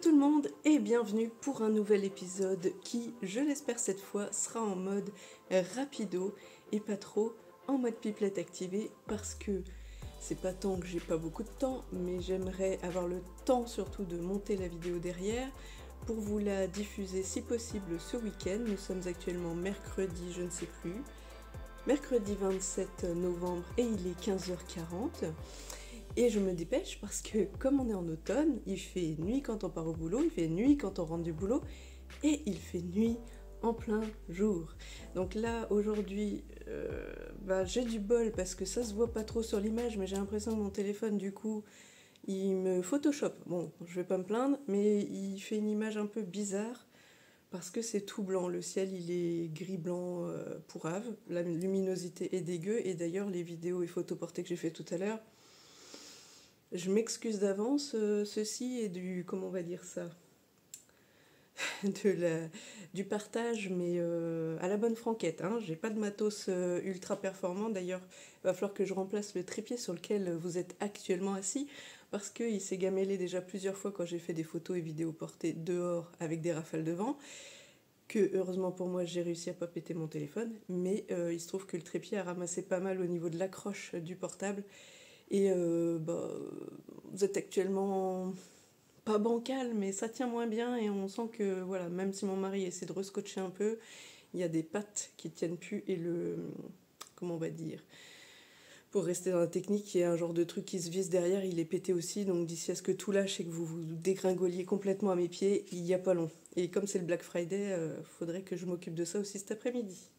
tout le monde et bienvenue pour un nouvel épisode qui, je l'espère cette fois, sera en mode rapido et pas trop en mode pipelette activée parce que c'est pas tant que j'ai pas beaucoup de temps, mais j'aimerais avoir le temps surtout de monter la vidéo derrière pour vous la diffuser si possible ce week-end. Nous sommes actuellement mercredi, je ne sais plus, mercredi 27 novembre et il est 15h40. Et je me dépêche parce que comme on est en automne, il fait nuit quand on part au boulot, il fait nuit quand on rentre du boulot et il fait nuit en plein jour. Donc là aujourd'hui j'ai du bol parce que ça se voit pas trop sur l'image, mais j'ai l'impression que mon téléphone du coup il me photoshop. Bon, je vais pas me plaindre, mais il fait une image un peu bizarre parce que c'est tout blanc, le ciel il est gris-blanc pourrave, la luminosité est dégueu et d'ailleurs les vidéos et photos portées que j'ai fait tout à l'heure, je m'excuse d'avance, ceci est du, comment on va dire ça, du partage, mais à la bonne franquette. Hein. J'ai pas de matos ultra performant, d'ailleurs il va falloir que je remplace le trépied sur lequel vous êtes actuellement assis, parce qu'il s'est gamellé déjà plusieurs fois quand j'ai fait des photos et vidéos portées dehors avec des rafales de vent, que heureusement pour moi j'ai réussi à pas péter mon téléphone, mais il se trouve que le trépied a ramassé pas mal au niveau de l'accroche du portable. Et vous êtes actuellement pas bancal, mais ça tient moins bien et on sent que, voilà, même si mon mari essaie de rescotcher un peu, il y a des pattes qui tiennent plus et comment on va dire, pour rester dans la technique, il y a un genre de truc qui se visse derrière, il est pété aussi, donc d'ici à ce que tout lâche et que vous vous dégringoliez complètement à mes pieds, il n'y a pas long. Et comme c'est le Black Friday, faudrait que je m'occupe de ça aussi cet après-midi.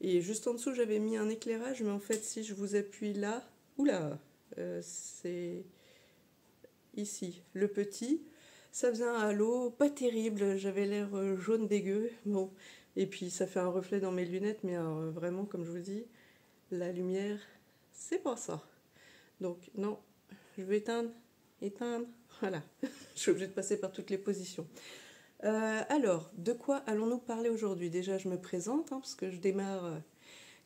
Et juste en dessous, j'avais mis un éclairage, mais en fait, si je vous appuie là, oula, c'est ici, le petit. Ça faisait un halo, pas terrible, j'avais l'air jaune dégueu. Bon, et puis ça fait un reflet dans mes lunettes, mais vraiment, comme je vous dis, la lumière, c'est pas ça. Donc non, je vais éteindre, voilà. Je suis obligée de passer par toutes les positions. Alors, de quoi allons-nous parler aujourd'hui? Déjà, je me présente, hein, parce que je démarre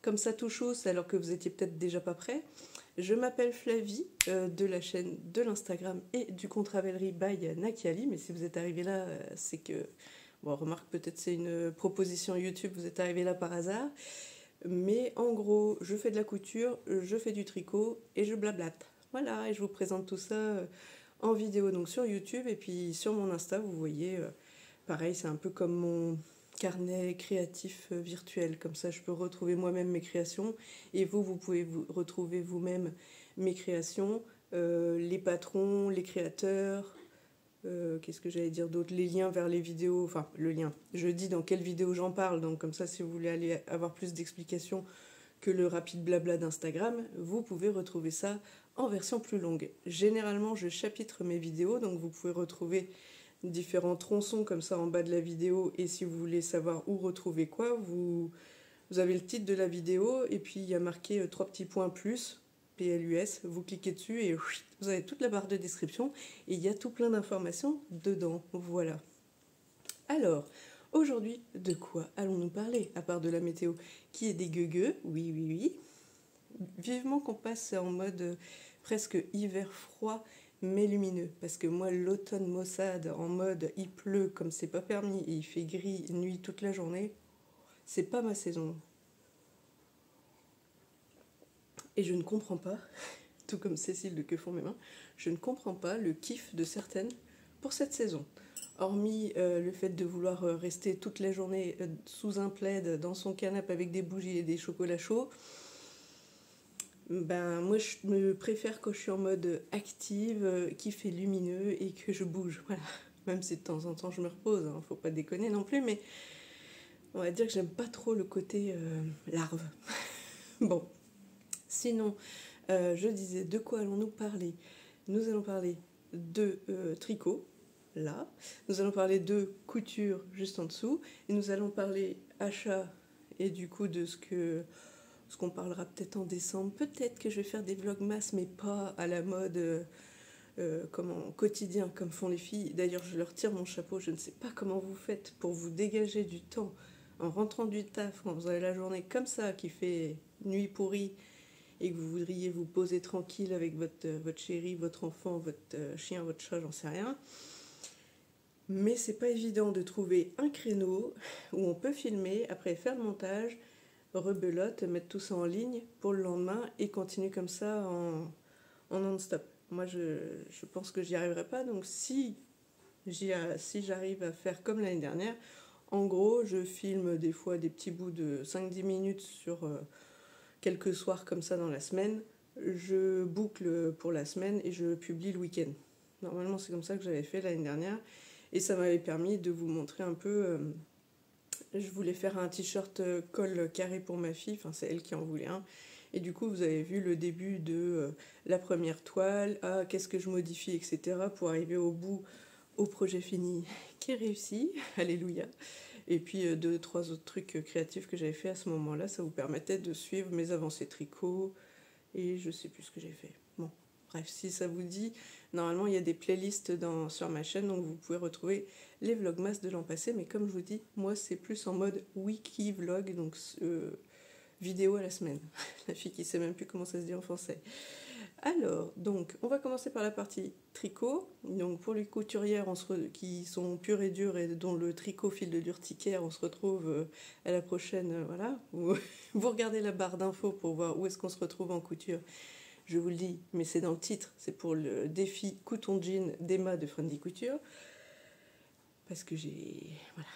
comme ça tout chausse, alors que vous étiez peut-être déjà pas prêts. Je m'appelle Flavie, de la chaîne de l'Instagram et du compte Ravelry by Nakiali, mais si vous êtes arrivé là, c'est que... Bon, remarque, peut-être c'est une proposition YouTube, vous êtes arrivé là par hasard. Mais en gros, je fais de la couture, je fais du tricot et je blablate. Voilà, et je vous présente tout ça en vidéo, donc sur YouTube, et puis sur mon Insta, vous voyez, pareil, c'est un peu comme mon carnet créatif virtuel, comme ça je peux retrouver moi-même mes créations et vous pouvez vous retrouver vous-même mes créations, les patrons, les créateurs, qu'est-ce que j'allais dire d'autre, les liens vers les vidéos, enfin le lien, je dis dans quelle vidéo j'en parle, donc comme ça si vous voulez aller avoir plus d'explications que le rapide blabla d'Instagram, vous pouvez retrouver ça en version plus longue. Généralement je chapitre mes vidéos, donc vous pouvez retrouver différents tronçons comme ça en bas de la vidéo, et si vous voulez savoir où retrouver quoi, vous avez le titre de la vidéo et puis il y a marqué 3 petits points plus, PLUS, vous cliquez dessus et vous avez toute la barre de description et il y a tout plein d'informations dedans, voilà. Alors, aujourd'hui, de quoi allons-nous parler, à part de la météo qui est dégueugue, oui, oui, oui. Vivement qu'on passe en mode presque hiver froid, mais lumineux, parce que moi l'automne maussade en mode il pleut comme c'est pas permis et il fait gris nuit toute la journée, c'est pas ma saison. Et je ne comprends pas, tout comme Cécile de Que font mes mains, je ne comprends pas le kiff de certaines pour cette saison. Hormis le fait de vouloir rester toute la journée sous un plaid dans son canapé avec des bougies et des chocolats chauds, ben moi je me préfère quand je suis en mode active, qui fait lumineux et que je bouge, voilà. Même si de temps en temps je me repose, hein, faut pas déconner non plus, mais on va dire que j'aime pas trop le côté larve. Bon, sinon, je disais de quoi allons-nous parler? Nous allons parler de tricot, là, nous allons parler de couture juste en dessous, et nous allons parler achat et du coup de ce qu'on parlera peut-être en décembre. Peut-être que je vais faire des vlogmas, mais pas à la mode quotidien, comme font les filles. D'ailleurs, je leur tire mon chapeau. Je ne sais pas comment vous faites pour vous dégager du temps en rentrant du taf, quand vous avez la journée comme ça, qui fait nuit pourrie, et que vous voudriez vous poser tranquille avec votre chéri, votre enfant, votre chien, votre chat, j'en sais rien. Mais c'est pas évident de trouver un créneau où on peut filmer, après faire le montage, rebelote, mettre tout ça en ligne pour le lendemain et continuer comme ça en non-stop. Moi, je pense que j'y arriverai pas. Donc, si j'arrive à faire comme l'année dernière, en gros, je filme des fois des petits bouts de 5-10 minutes sur quelques soirs comme ça dans la semaine. Je boucle pour la semaine et je publie le week-end. Normalement, c'est comme ça que j'avais fait l'année dernière. Et ça m'avait permis de vous montrer un peu. Je voulais faire un t-shirt col carré pour ma fille, enfin c'est elle qui en voulait un. Et du coup, vous avez vu le début de la première toile, qu'est-ce que je modifie, etc. pour arriver au bout, au projet fini qui est réussi, alléluia. Et puis deux, trois autres trucs créatifs que j'avais fait à ce moment-là, ça vous permettait de suivre mes avancées tricot, et je sais plus ce que j'ai fait. Bon, bref, si ça vous dit, normalement il y a des playlists sur ma chaîne, donc vous pouvez retrouver les vlogmas de l'an passé, mais comme je vous dis, moi c'est plus en mode wiki vlog, donc vidéo à la semaine. La fille qui sait même plus comment ça se dit en français. Alors, donc, on va commencer par la partie tricot. Donc, pour les couturières qui sont pures et dures et dont le tricot fil de l'urticaire, on se retrouve à la prochaine. Voilà. Vous regardez la barre d'infos pour voir où est-ce qu'on se retrouve en couture. Je vous le dis, mais c'est dans le titre. C'est pour le défi Couton Jean d'Emma de Friendly Couture. Parce que voilà.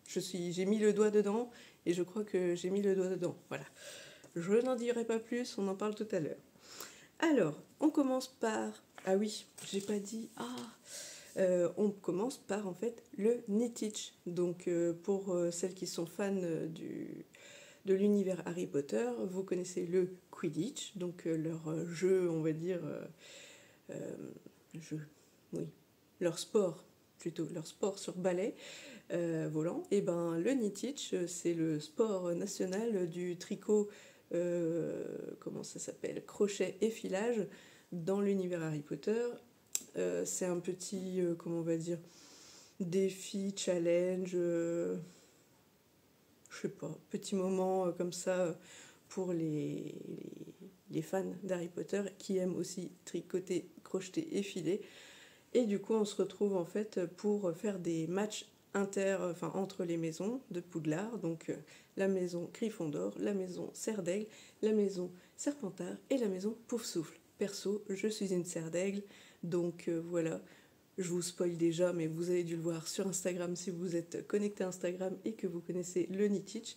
J'ai mis le doigt dedans et je crois que j'ai mis le doigt dedans. Voilà. Je n'en dirai pas plus, on en parle tout à l'heure. Alors, on commence par... Ah oui, j'ai pas dit... on commence par, en fait, le Knit-Itch. Donc, pour celles qui sont fans de l'univers Harry Potter, vous connaissez le Quidditch, donc leur jeu, on va dire... jeu, oui. Leur sport, plutôt, leur sport sur balai volant. Et ben, le Knit-Itch, c'est le sport national du tricot... comment ça s'appelle, crochet et filage dans l'univers Harry Potter. C'est un petit, comment on va dire, défi, challenge, je sais pas, petit moment comme ça pour les fans d'Harry Potter qui aiment aussi tricoter, crocheter et filer. Et du coup, on se retrouve en fait pour faire des matchs entre les maisons de Poudlard, donc la maison Gryffondor, la maison Serre d'Aigle, la maison Serpentard et la maison Poufsouffle. Perso, je suis une serre d'aigle, donc voilà, je vous spoil déjà, mais vous avez dû le voir sur Instagram si vous êtes connecté à Instagram et que vous connaissez le Knit-Itch.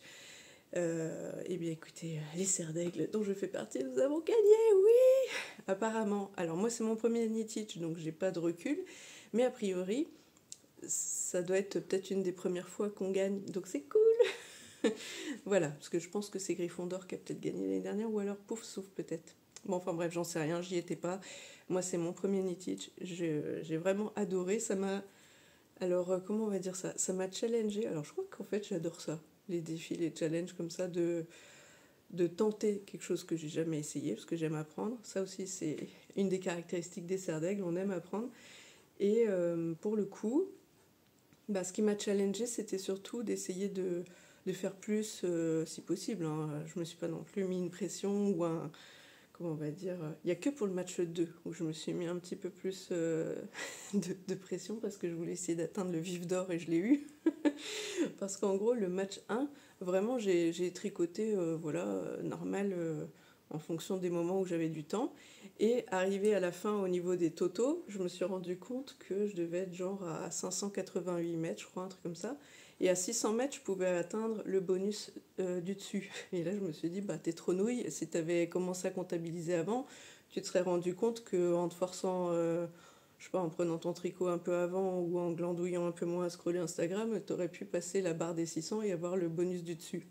Eh bien écoutez, les serres d'aigle dont je fais partie, nous avons gagné, oui. Apparemment, alors moi c'est mon premier Knit-Itch, donc j'ai pas de recul, mais a priori, ça doit être peut-être une des premières fois qu'on gagne, donc c'est cool. Voilà, parce que je pense que c'est Gryffondor qui a peut-être gagné l'année dernière, ou alors Poufsouffle peut-être. Bon, enfin bref, j'en sais rien, j'y étais pas. Moi, c'est mon premier Knit-Itch, j'ai vraiment adoré, ça m'a... Alors, comment on va dire ça? Ça m'a challengé, alors je crois qu'en fait, j'adore ça, les défis, les challenges comme ça, de tenter quelque chose que j'ai jamais essayé, parce que j'aime apprendre. Ça aussi, c'est une des caractéristiques des serres d'aigle, on aime apprendre. Et pour le coup, ce qui m'a challengé, c'était surtout d'essayer de faire plus, si possible. Hein. Je me suis pas non plus mis une pression ou un... Comment on va dire, il n'y a que pour le match 2 où je me suis mis un petit peu plus de pression parce que je voulais essayer d'atteindre le vif d'or et je l'ai eu. Parce qu'en gros, le match 1, vraiment, j'ai tricoté normal en fonction des moments où j'avais du temps. Et arrivé à la fin, au niveau des totaux, je me suis rendu compte que je devais être genre à 588 mètres, je crois, un truc comme ça. Et à 600 mètres, je pouvais atteindre le bonus du dessus. Et là, je me suis dit, t'es trop nouille. Si t'avais commencé à comptabiliser avant, tu te serais rendu compte qu'en te forçant, je sais pas, en prenant ton tricot un peu avant ou en glandouillant un peu moins à scroller Instagram, t'aurais pu passer la barre des 600 et avoir le bonus du dessus.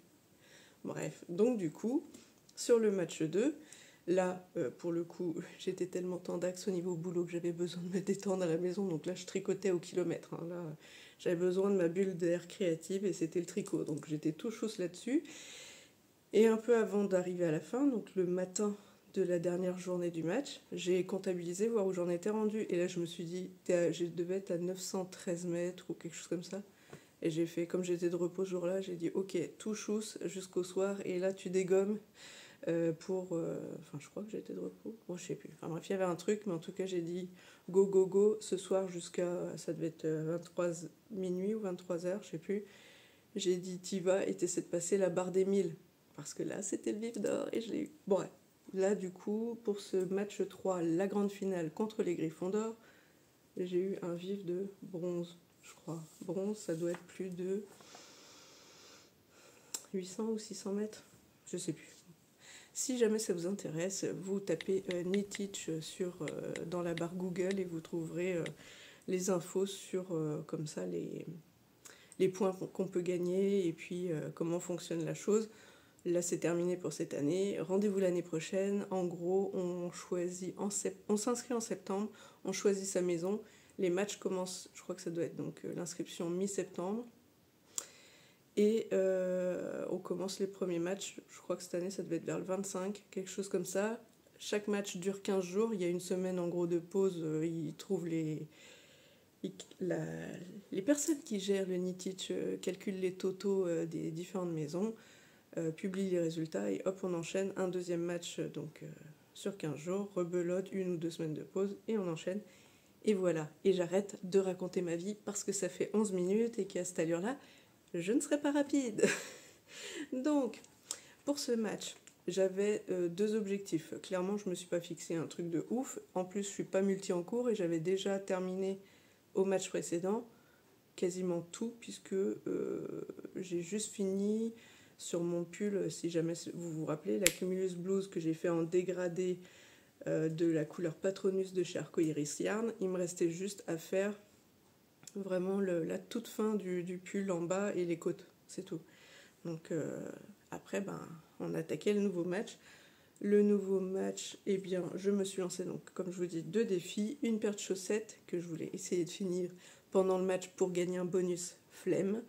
Bref, donc du coup, sur le match 2, là, pour le coup, j'étais tellement tendax au niveau boulot que j'avais besoin de me détendre à la maison. Donc là, je tricotais au kilomètre. Hein. Là, j'avais besoin de ma bulle d'air créative et c'était le tricot. Donc j'étais tout chousse là-dessus. Et un peu avant d'arriver à la fin, donc le matin de la dernière journée du match, j'ai comptabilisé, voir où j'en étais rendue. Et là, je me suis dit, je devais être à 913 mètres ou quelque chose comme ça. Et j'ai fait, comme j'étais de repos ce jour-là, j'ai dit, ok, tout chousse jusqu'au soir. Et là, tu dégommes. Enfin, je crois que j'étais de repos. Bon, je sais plus. Enfin bref, il y avait un truc, mais en tout cas, j'ai dit go, go, go ce soir jusqu'à. Ça devait être 23 minuit ou 23 heures, je sais plus. J'ai dit t'y vas et t'essaies de passer la barre des 1000. Parce que là, c'était le vif d'or et je l'ai eu. Bon, ouais. Là, du coup, pour ce match 3, la grande finale contre les Griffons d'or, j'ai eu un vif de bronze, je crois. Bronze, ça doit être plus de 800 ou 600 mètres. Je sais plus. Si jamais ça vous intéresse, vous tapez Nitich dans la barre Google et vous trouverez les infos sur comme ça les points qu'on peut gagner et puis comment fonctionne la chose. Là, c'est terminé pour cette année. Rendez-vous l'année prochaine. En gros, on s'inscrit en septembre, on choisit sa maison. Les matchs commencent, je crois que ça doit être donc l'inscription mi-septembre. Et on commence les premiers matchs, je crois que cette année, ça devait être vers le 25, quelque chose comme ça. Chaque match dure 15 jours. Il y a une semaine en gros de pause. Ils trouvent les personnes qui gèrent le Nitich, calculent les totaux des différentes maisons. Publie les résultats et hop, on enchaîne un deuxième match sur 15 jours, rebelote, 1 ou 2 semaines de pause et on enchaîne. Et voilà, et j'arrête de raconter ma vie parce que ça fait 11 minutes et qu'à cette allure-là, je ne serai pas rapide. Donc, pour ce match, j'avais 2 objectifs. Clairement, je ne me suis pas fixé un truc de ouf. En plus, je ne suis pas multi en cours et j'avais déjà terminé au match précédent quasiment tout puisque j'ai juste fini sur mon pull, si jamais vous vous rappelez, la Cumulus Blues que j'ai fait en dégradé de la couleur Patronus de chez Arcoiris Yarn. Il me restait juste à faire vraiment la toute fin du pull en bas et les côtes, c'est tout. Donc après, on attaquait le nouveau match. Le nouveau match, eh bien, je me suis lancée, donc, comme je vous dis, 2 défis. Une paire de chaussettes que je voulais essayer de finir pendant le match pour gagner un bonus flemme.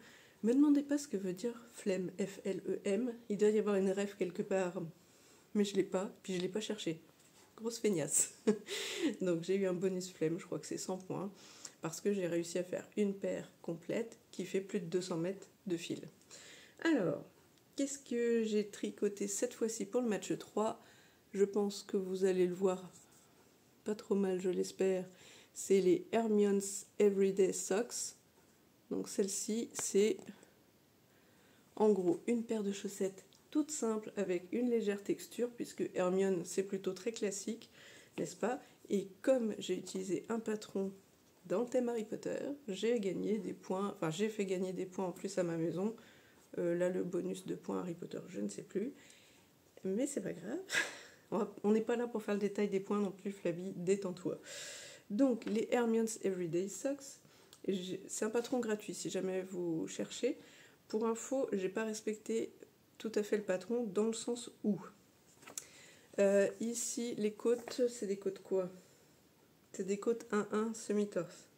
Me demandez pas ce que veut dire flemme, F-L-E-M. Il doit y avoir une ref quelque part, mais je l'ai pas, puis je l'ai pas cherché. Grosse feignasse. Donc j'ai eu un bonus flemme, je crois que c'est 100 points, parce que j'ai réussi à faire une paire complète qui fait plus de 200 mètres de fil. Alors, qu'est-ce que j'ai tricoté cette fois-ci pour le match 3 ? Je pense que vous allez le voir pas trop mal, je l'espère. C'est les Hermione's Everyday Socks. Donc celle-ci, c'est en gros une paire de chaussettes toute simple avec une légère texture, puisque Hermione, c'est plutôt très classique, n'est-ce pas ? Et comme j'ai utilisé un patron dans le thème Harry Potter, j'ai gagné des points, enfin j'ai fait gagner des points en plus à ma maison. Là, le bonus de points Harry Potter, je ne sais plus. Mais c'est pas grave. On n'est pas là pour faire le détail des points non plus, Flavie, détends-toi. Donc, les Hermione's Everyday Socks, c'est un patron gratuit si jamais vous cherchez. Pour info, j'ai pas respecté tout à fait le patron dans le sens où. Ici, les côtes, c'est des côtes quoi ? C'est des côtes 1-1 semi-torse.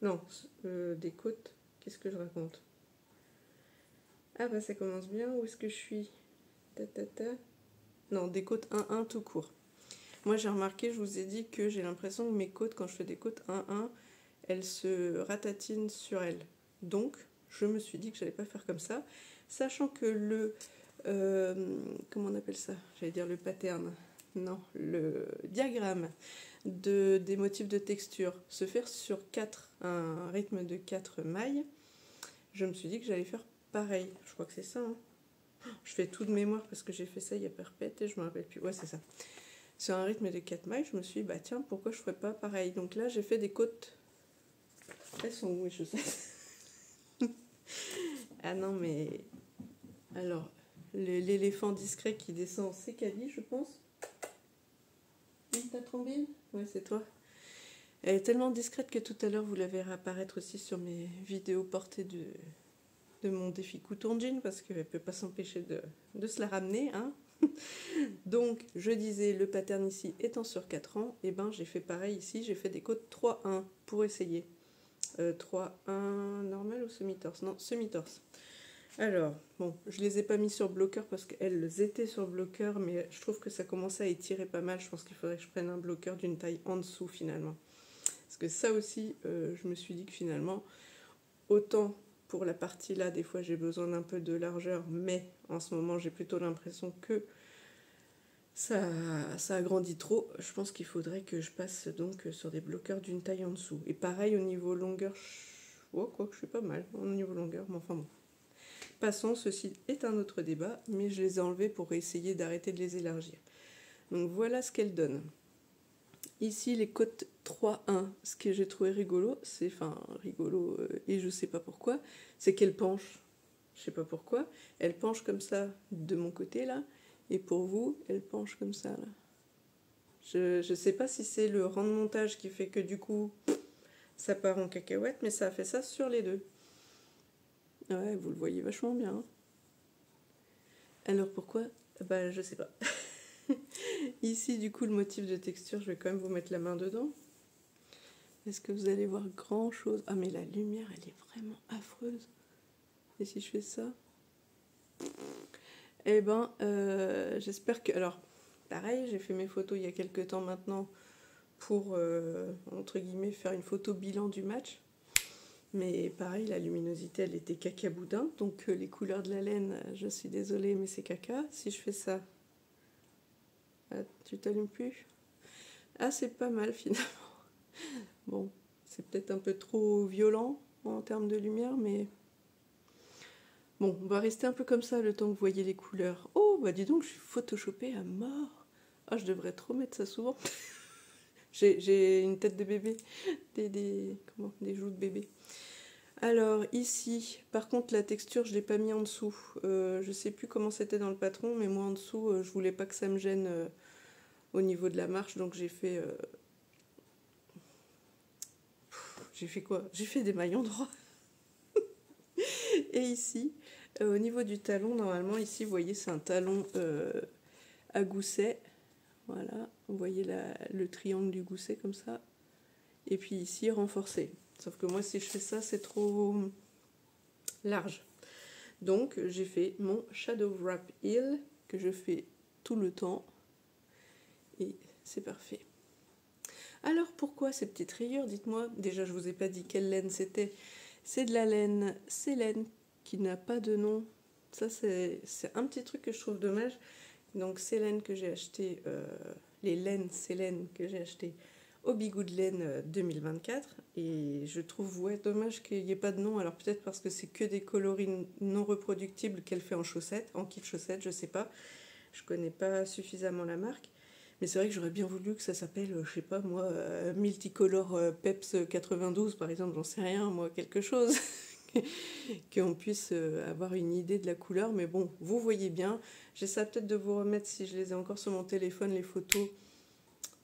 Non, des côtes, qu'est-ce que je raconte ? Ah bah ça commence bien, où est-ce que je suis ? Non, des côtes 1-1 tout court. Moi j'ai remarqué, je vous ai dit que j'ai l'impression que mes côtes, quand je fais des côtes 1-1, elles se ratatinent sur elles. Donc, je me suis dit que j'allais pas faire comme ça, sachant que comment on appelle ça ? J'allais dire le pattern. Non, le diagramme des motifs de texture se faire sur un rythme de 4 mailles. Je me suis dit que j'allais faire pareil. Je crois que c'est ça. Je fais tout de mémoire parce que j'ai fait ça il y a perpète et je me rappelle plus. Ouais, c'est ça. Sur un rythme de 4 mailles, je me suis dit, tiens, pourquoi je ferais pas pareil ? Donc là, j'ai fait des côtes. Elles sont où, je sais. Ah non, mais. Alors, l'éléphant discret qui descend, c'est Cali, je pense. Ta trombine ? Ouais, c'est toi. Elle est tellement discrète que tout à l'heure, vous la verrez apparaître aussi sur mes vidéos portées de mon défi couture jean, parce qu'elle ne peut pas s'empêcher de se la ramener. Hein. Donc, je disais, le pattern ici étant sur 4 ans, et j'ai fait pareil ici, j'ai fait des côtes 3-1 pour essayer. 3-1 normal ou semi-torse ? Non, semi-torse. Alors, bon, je les ai pas mis sur bloqueur parce qu'elles étaient sur bloqueur, mais je trouve que ça commençait à étirer pas mal. Je pense qu'il faudrait que je prenne un bloqueur d'une taille en dessous finalement. Parce que ça aussi, je me suis dit que finalement, autant pour la partie là, des fois j'ai besoin d'un peu de largeur, mais en ce moment j'ai plutôt l'impression que ça agrandit trop. Je pense qu'il faudrait que je passe donc sur des bloqueurs d'une taille en dessous. Et pareil au niveau longueur, oh, quoi que je suis pas mal au niveau longueur, mais enfin bon. Passons, ceci est un autre débat, mais je les ai enlevés pour essayer d'arrêter de les élargir. Donc voilà ce qu'elle donne. Ici, les côtes 3-1, ce que j'ai trouvé rigolo, c'est, enfin rigolo, et je sais pas pourquoi, c'est qu'elle penche. Je sais pas pourquoi. Elle penche comme ça de mon côté là, et pour vous, elle penche comme ça là. Je sais pas si c'est le rang de montage qui fait que du coup, ça part en cacahuète, mais ça a fait ça sur les deux. Ouais, vous le voyez vachement bien. Hein. Alors pourquoi? Bah je sais pas. Ici, du coup, le motif de texture, je vais quand même vous mettre la main dedans. Est-ce que vous allez voir grand chose? Ah, mais la lumière, elle est vraiment affreuse. Et si je fais ça? Eh ben, j'espère que... Alors, pareil, j'ai fait mes photos il y a quelques temps maintenant pour, entre guillemets, faire une photo bilan du match. Mais pareil, la luminosité, elle était cacaboudin. Donc, les couleurs de la laine, je suis désolée, mais c'est caca. Si je fais ça... Ah, tu t'allumes plus? Ah, c'est pas mal, finalement. Bon, c'est peut-être un peu trop violent en termes de lumière, mais... Bon, on va rester un peu comme ça le temps que vous voyez les couleurs. Oh, bah dis donc, je suis photoshopée à mort. Ah, je devrais trop mettre ça souvent. J'ai une tête de bébé, des joues de bébé. Alors, ici, par contre, la texture, je ne l'ai pas mis en dessous. Je sais plus comment c'était dans le patron, mais moi, en dessous, je voulais pas que ça me gêne au niveau de la marche, donc j'ai fait... J'ai fait quoi? J'ai fait des maillons droits. Et ici, au niveau du talon, normalement, ici, vous voyez, c'est un talon à gousset. Voilà, vous voyez le triangle du gousset comme ça. Et puis ici, renforcé. Sauf que moi, si je fais ça, c'est trop large. Donc, j'ai fait mon Shadow Wrap Heel, que je fais tout le temps. Et c'est parfait. Alors, pourquoi ces petites rayures? Dites-moi. Déjà, je vous ai pas dit quelle laine c'était. C'est de la laine Célène qui n'a pas de nom. Ça, c'est un petit truc que je trouve dommage. Donc, Célène que j'ai acheté, les laines Célène que j'ai acheté au Bigou de laine 2024. Et je trouve dommage qu'il n'y ait pas de nom. Alors, peut-être parce que c'est que des coloris non reproductibles qu'elle fait en chaussettes, en kit chaussettes, je sais pas. Je connais pas suffisamment la marque. Mais c'est vrai que j'aurais bien voulu que ça s'appelle, je sais pas moi, Multicolor Peps 92 par exemple, j'en sais rien, moi, quelque chose. Qu'on puisse avoir une idée de la couleur. Mais bon, vous voyez bien. J'essaie peut-être de vous remettre, si je les ai encore sur mon téléphone, les photos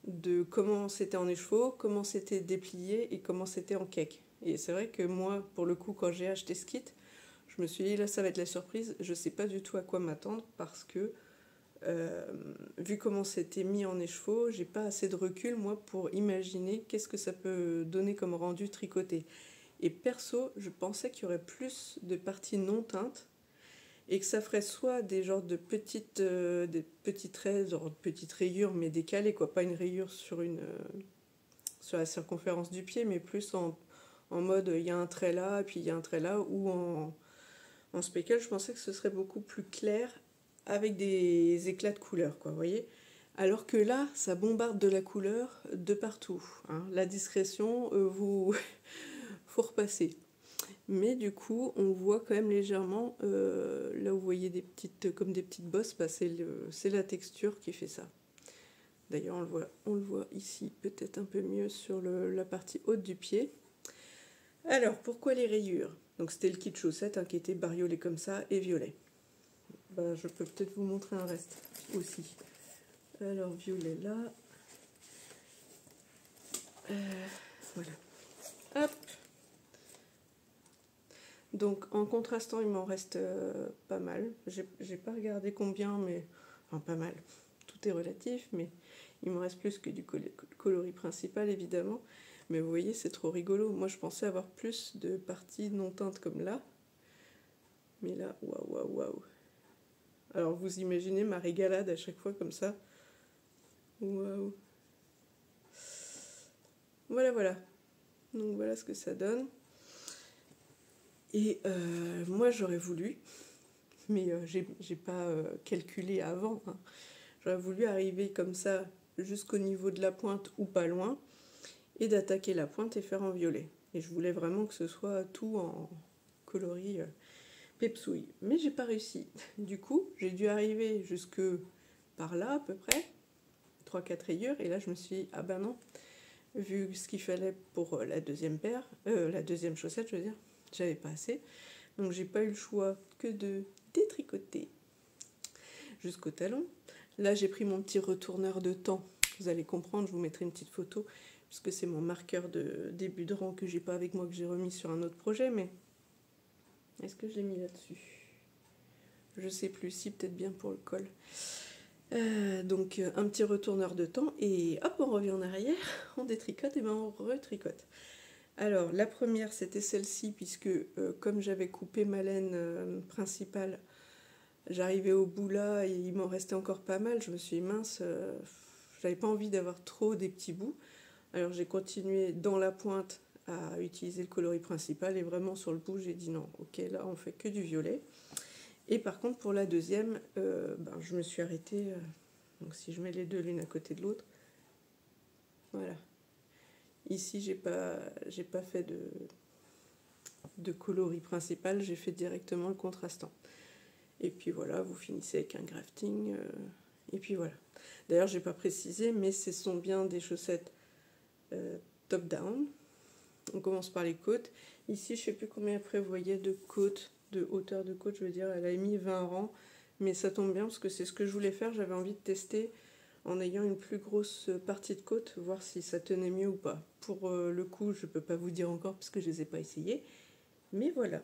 de comment c'était en écheveau, comment c'était déplié et comment c'était en cake. Et c'est vrai que moi, pour le coup, quand j'ai acheté ce kit, je me suis dit, là, ça va être la surprise. Je sais pas du tout à quoi m'attendre parce que vu comment c'était mis en écheveau, j'ai pas assez de recul moi pour imaginer qu'est-ce que ça peut donner comme rendu tricoté. Et perso, je pensais qu'il y aurait plus de parties non teintes et que ça ferait soit des genres de des petites raies, genre de petites rayures mais décalées quoi, pas une rayure sur la circonférence du pied, mais plus en mode il y a un trait là et puis il y a un trait là, ou en speckle, je pensais que ce serait beaucoup plus clair avec des éclats de couleur, quoi, vous voyez. Alors que là, ça bombarde de la couleur de partout. Hein. La discrétion, vous faut repasser. Mais du coup, on voit quand même légèrement, là où vous voyez comme des petites bosses, bah, c'est la texture qui fait ça. D'ailleurs, on le voit ici, peut-être un peu mieux sur la partie haute du pied. Alors, pourquoi les rayures? Donc c'était le kit chaussette hein, qui était bariolé comme ça et violet. Bah, je peux peut-être vous montrer un reste aussi. Alors, violet là. Voilà. Hop. Donc, en contrastant, il m'en reste pas mal. J'ai pas regardé combien, mais... Enfin, pas mal. Tout est relatif, mais il me reste plus que du coloris principal, évidemment. Mais vous voyez, c'est trop rigolo. Moi, je pensais avoir plus de parties non teintes comme là. Mais là, waouh, waouh, waouh. Alors, vous imaginez ma régalade à chaque fois comme ça. Waouh. Voilà, voilà. Donc, voilà ce que ça donne. Et moi, j'aurais voulu, mais j'ai pas calculé avant. Hein. J'aurais voulu arriver comme ça jusqu'au niveau de la pointe ou pas loin, et d'attaquer la pointe et faire en violet. Et je voulais vraiment que ce soit tout en coloris pepsouille. Mais j'ai pas réussi. Du coup, j'ai dû arriver jusque par là à peu près, 3-4 rayures, et là je me suis dit, ah ben non, vu ce qu'il fallait pour la deuxième paire, la deuxième chaussette, je veux dire, j'avais pas assez. Donc j'ai pas eu le choix que de détricoter jusqu'au talon. Là j'ai pris mon petit retourneur de temps. Vous allez comprendre, je vous mettrai une petite photo, puisque c'est mon marqueur de début de rang que j'ai pas avec moi, que j'ai remis sur un autre projet, mais est-ce que je l'ai mis là-dessus? Je sais plus, si peut-être bien pour le col. Donc un petit retourneur de temps, et hop, on revient en arrière, on détricote, et ben on retricote. Alors la première c'était celle-ci, puisque comme j'avais coupé ma laine principale, j'arrivais au bout là et il m'en restait encore pas mal. Je me suis dit mince, j'avais pas envie d'avoir trop des petits bouts. Alors j'ai continué dans la pointe à utiliser le coloris principal, et vraiment sur le bout j'ai dit non, ok, là on fait que du violet. Et par contre pour la deuxième, je me suis arrêtée, donc si je mets les deux l'une à côté de l'autre, voilà. Ici j'ai pas fait de coloris principal, j'ai fait directement le contrastant. Et puis voilà, vous finissez avec un grafting, et puis voilà. D'ailleurs j'ai pas précisé, mais ce sont bien des chaussettes top down. On commence par les côtes. Ici, je sais plus combien elle prévoyait de côtes, de hauteur de côte, je veux dire, elle a mis 20 rangs, mais ça tombe bien parce que c'est ce que je voulais faire. J'avais envie de tester en ayant une plus grosse partie de côte, voir si ça tenait mieux ou pas. Pour le coup, je peux pas vous dire encore parce que je les ai pas essayés, mais voilà.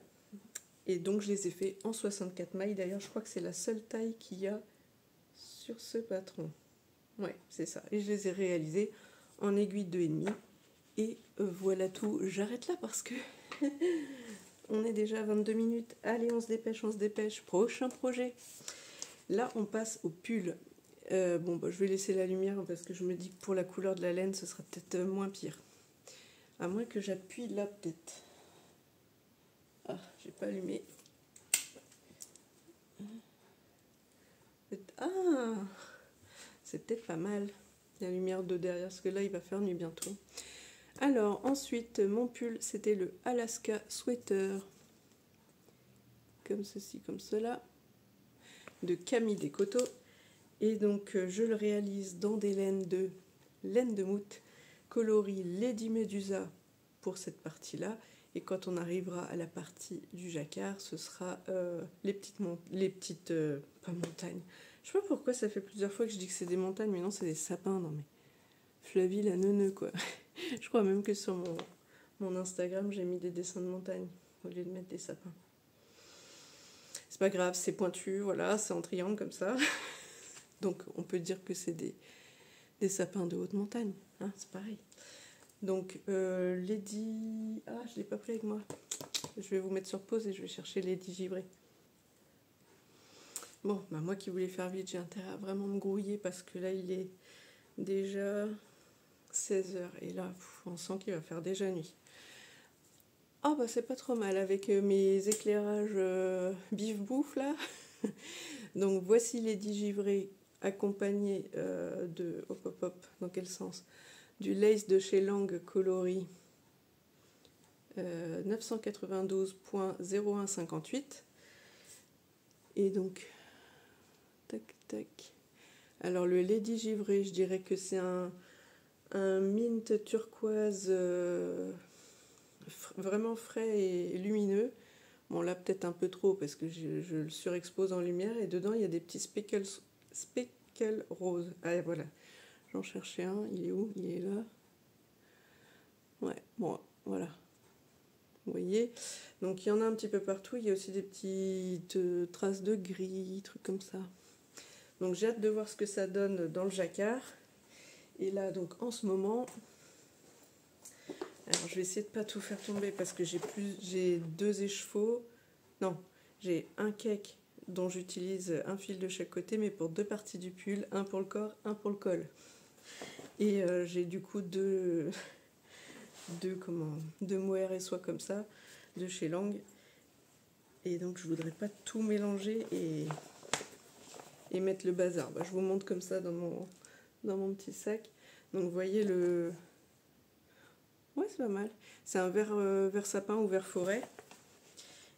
Et donc je les ai fait en 64 mailles. D'ailleurs, je crois que c'est la seule taille qu'il y a sur ce patron. Ouais, c'est ça. Et je les ai réalisés en aiguille 2,5. Et voilà tout, j'arrête là parce que on est déjà à 22 minutes. Allez, on se dépêche. Prochain projet. Là, on passe au pull. Je vais laisser la lumière parce que je me dis que pour la couleur de la laine, ce sera peut-être moins pire. À moins que j'appuie là, peut-être. Ah, j'ai pas allumé. Ah, c'est peut-être pas mal. La lumière de derrière, parce que là, il va faire nuit bientôt. Alors, ensuite, mon pull, c'était le Alaska Sweater. Comme ceci, comme cela. De Camille Descoteaux. Et donc, je le réalise dans des laine de moute, coloris Lady Medusa pour cette partie-là. Et quand on arrivera à la partie du jacquard, ce sera les petites pas montagnes. Je sais pas pourquoi ça fait plusieurs fois que je dis que c'est des montagnes, mais non, c'est des sapins. Non mais Flavie la neuneu, quoi. Je crois même que sur mon Instagram, j'ai mis des dessins de montagne au lieu de mettre des sapins. C'est pas grave, c'est pointu, voilà, c'est en triangle comme ça. Donc on peut dire que c'est des sapins de haute montagne, hein, c'est pareil. Donc Lady... Ah, je l'ai pas pris avec moi. Je vais vous mettre sur pause et je vais chercher Lady Givré. Bon, moi qui voulais faire vite, j'ai intérêt à vraiment me grouiller parce que là il est déjà 16h et là on sent qu'il va faire déjà nuit. Ah bah c'est pas trop mal avec mes éclairages bif bouffe là. Donc voici Lady Givré accompagné de dans quel sens, du lace de chez Lang coloris 992.0158. Et donc tac. Alors le Lady Givré, je dirais que c'est un mint turquoise vraiment frais et lumineux. Bon là peut-être un peu trop parce que je le surexpose en lumière, et dedans il y a des petits speckles roses. Ah voilà, j'en cherchais un, il est où? Il est là. Ouais, bon voilà. Vous voyez, donc il y en a un petit peu partout. Il y a aussi des petites traces de gris, trucs comme ça. Donc j'ai hâte de voir ce que ça donne dans le jacquard. Et là donc en ce moment, alors je vais essayer de pas tout faire tomber parce que j'ai 2 écheveaux. Non, j'ai un cake dont j'utilise un fil de chaque côté, mais pour 2 parties du pull, un pour le corps, un pour le col. Et j'ai du coup deux mohair et soie comme ça de chez Lang, et donc je voudrais pas tout mélanger et et mettre le bazar. Bah, je vous montre comme ça dans mon petit sac. Donc vous voyez le... Ouais, c'est pas mal. C'est un vert sapin ou vert forêt.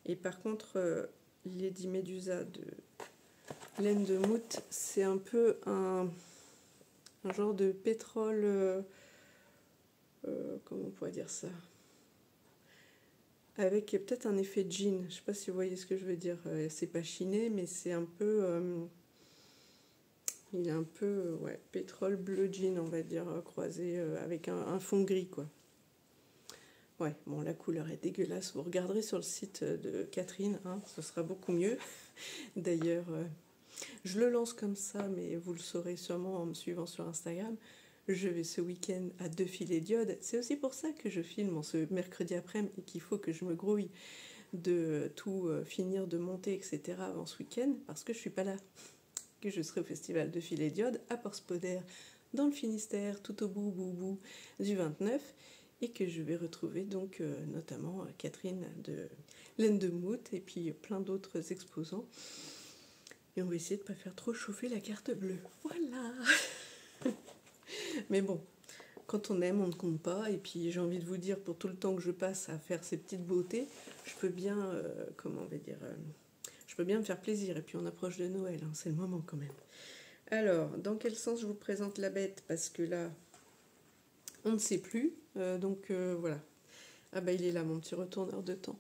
Et par contre, Lady Medusa de laine de moute, c'est un peu un genre de pétrole... comment on pourrait dire ça? Avec peut-être un effet jean. Je sais pas si vous voyez ce que je veux dire. C'est pas chiné, mais c'est un peu... il est un peu ouais, pétrole bleu jean, on va dire, croisé avec un fond gris, quoi. Ouais, bon, la couleur est dégueulasse. Vous regarderez sur le site de Catherine, hein, ce sera beaucoup mieux. D'ailleurs, je le lance comme ça, mais vous le saurez sûrement en me suivant sur Instagram. Je vais ce week-end à 2 filets d'iode. C'est aussi pour ça que je filme en ce mercredi après-midi et qu'il faut que je me grouille de tout finir de monter, etc. avant ce week-end, parce que je suis pas là. Que je serai au festival de filets d'iode à Porspoder, dans le Finistère, tout au bout du 29, et que je vais retrouver donc notamment Catherine de laine de moute et puis plein d'autres exposants. Et on va essayer de ne pas faire trop chauffer la carte bleue. Voilà. Mais bon, quand on aime, on ne compte pas. Et puis j'ai envie de vous dire, pour tout le temps que je passe à faire ces petites beautés, je peux bien, comment on va dire, je peux bien me faire plaisir. Et puis on approche de Noël, hein, c'est le moment quand même. Alors, dans quel sens je vous présente la bête? Parce que là, on ne sait plus. Voilà. Ah bah il est là, mon petit retourneur de temps.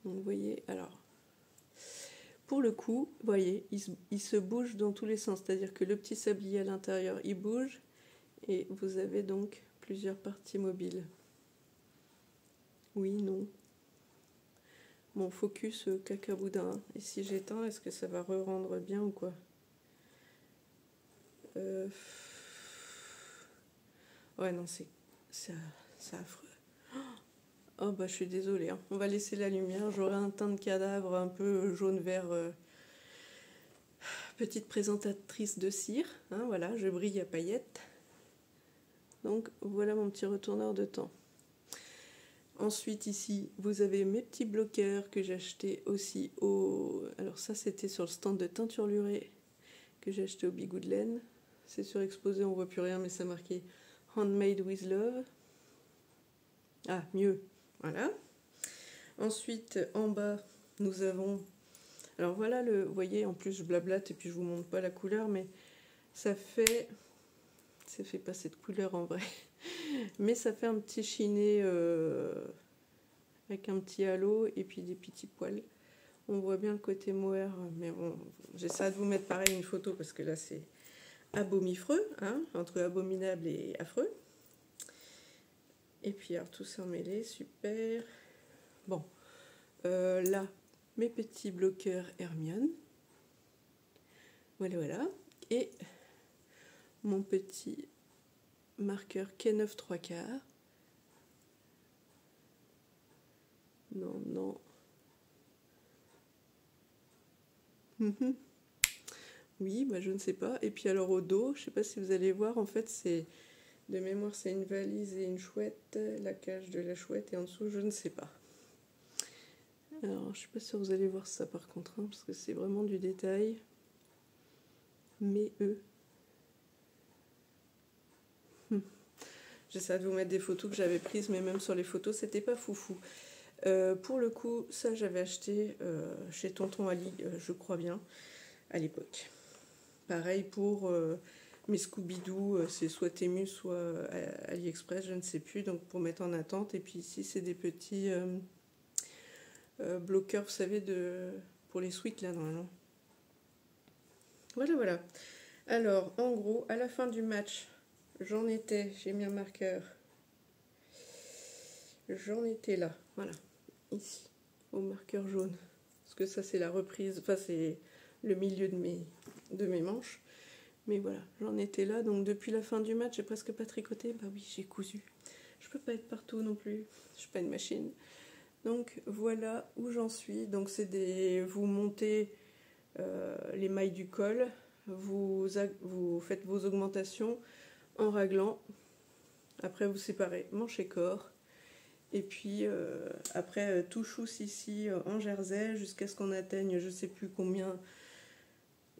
Donc vous voyez, alors... Pour le coup, vous voyez, il se bouge dans tous les sens. C'est-à-dire que le petit sablier à l'intérieur, il bouge. Et vous avez donc plusieurs parties mobiles. Oui, non. Mon focus cacaboudin. Et si j'éteins, est-ce que ça va re-rendre bien ou quoi? Ouais, non, c'est affreux. Oh, bah, je suis désolée. Hein. On va laisser la lumière. J'aurai un teint de cadavre un peu jaune-vert. Petite présentatrice de cire. Hein, voilà, je brille à paillettes. Donc, voilà mon petit retourneur de temps. Ensuite, ici, vous avez mes petits bloqueurs que j'ai achetés aussi au... Alors ça, c'était sur le stand de teinture lurée que j'ai acheté au Bigou de laine. C'est surexposé, on voit plus rien, mais ça marquait Handmade with Love. Ah, mieux. Voilà. Ensuite, en bas, nous avons... Alors voilà, vous voyez, en plus, je blablate et puis je vous montre pas la couleur, mais ça fait pas cette couleur en vrai. Mais ça fait un petit chiné avec un petit halo et puis des petits poils. On voit bien le côté mohair, mais bon, j'essaie de vous mettre pareil une photo parce que là c'est abomifreux, hein, entre abominable et affreux. Et puis alors tout ça emmêlé, super. Bon, là, mes petits bloqueurs Hermione. Voilà. Et mon petit marqueur K9 3/4. Non. Oui, bah je ne sais pas. Et puis alors au dos, je ne sais pas si vous allez voir, en fait c'est de mémoire c'est une valise et une chouette, la cage de la chouette et en dessous je ne sais pas. Alors je ne suis pas sûre que vous allez voir ça par contre, hein, parce que c'est vraiment du détail. Mais j'essaie de vous mettre des photos que j'avais prises, mais même sur les photos c'était pas foufou. Pour le coup, ça j'avais acheté chez Tonton Ali, je crois bien, à l'époque. Pareil pour mes Scooby-Doo, c'est soit Temu, soit AliExpress, je ne sais plus, donc pour mettre en attente. Et puis ici, c'est des petits bloqueurs, vous savez, pour les suites, là, normalement. Voilà. Alors, en gros, à la fin du match, j'ai mis un marqueur. J'en étais là, voilà, ici, au marqueur jaune. Parce que ça, c'est la reprise, enfin, c'est le milieu de mes manches. Mais voilà, j'en étais là. Donc depuis la fin du match, j'ai presque pas tricoté. Bah oui, j'ai cousu. Je peux pas être partout non plus. Je suis pas une machine. Donc voilà où j'en suis. Donc vous montez les mailles du col. Vous faites vos augmentations en raglant. Après vous séparez manche et corps. Et puis après touche-housse ici en jersey jusqu'à ce qu'on atteigne je sais plus combien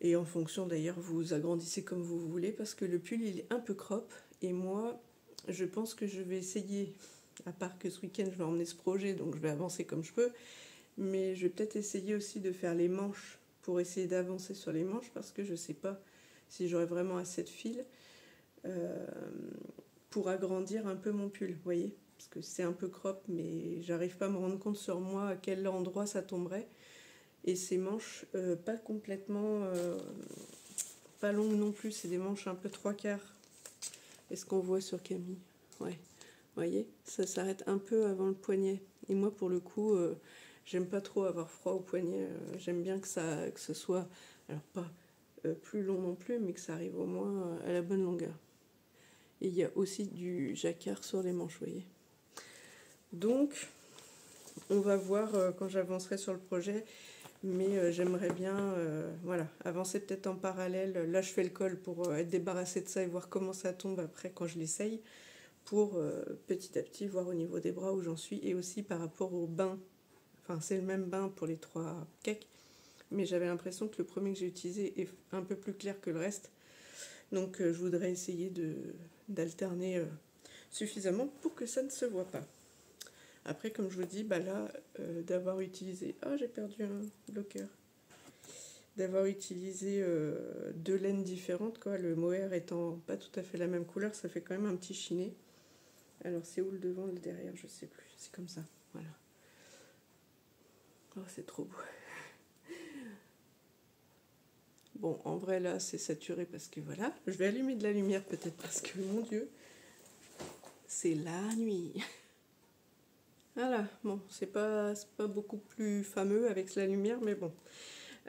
Et en fonction d'ailleurs, vous agrandissez comme vous voulez, parce que le pull il est un peu crop. Et moi, je pense que je vais essayer, à part que ce week-end je vais emmener ce projet, donc je vais avancer comme je peux. Mais je vais peut-être essayer aussi de faire les manches pour essayer d'avancer sur les manches, parce que je ne sais pas si j'aurai vraiment assez de fil pour agrandir un peu mon pull, vous voyez, parce que c'est un peu crop, mais j'arrive pas à me rendre compte sur moi à quel endroit ça tomberait. Et ces manches, pas complètement, pas longues non plus, c'est des manches un peu 3/4. Est-ce qu'on voit sur Camille? Ouais, vous voyez, ça s'arrête un peu avant le poignet. Et moi, pour le coup, j'aime pas trop avoir froid au poignet. J'aime bien que ce soit, alors pas plus long non plus, mais que ça arrive au moins à la bonne longueur. Et il y a aussi du jacquard sur les manches, vous voyez. Donc, on va voir quand j'avancerai sur le projet. Mais j'aimerais bien voilà, avancer peut-être en parallèle. Là, je fais le col pour être débarrassée de ça et voir comment ça tombe après quand je l'essaye. Pour petit à petit voir au niveau des bras où j'en suis. Et aussi par rapport au bain. Enfin, c'est le même bain pour les 3 cakes. Mais j'avais l'impression que le premier que j'ai utilisé est un peu plus clair que le reste. Donc je voudrais essayer d'alterner suffisamment pour que ça ne se voit pas. Après, comme je vous dis, bah là, d'avoir utilisé... Ah, j'ai perdu un bloqueur. D'avoir utilisé 2 laines différentes, quoi, le mohair étant pas tout à fait la même couleur, ça fait quand même un petit chiné. Alors, c'est où le devant, le derrière, je sais plus. C'est comme ça, voilà. Oh, c'est trop beau. Bon, en vrai, là, c'est saturé parce que voilà. Je vais allumer de la lumière peut-être parce que, mon Dieu, c'est la nuit. Voilà, bon, c'est pas beaucoup plus fameux avec la lumière, mais bon.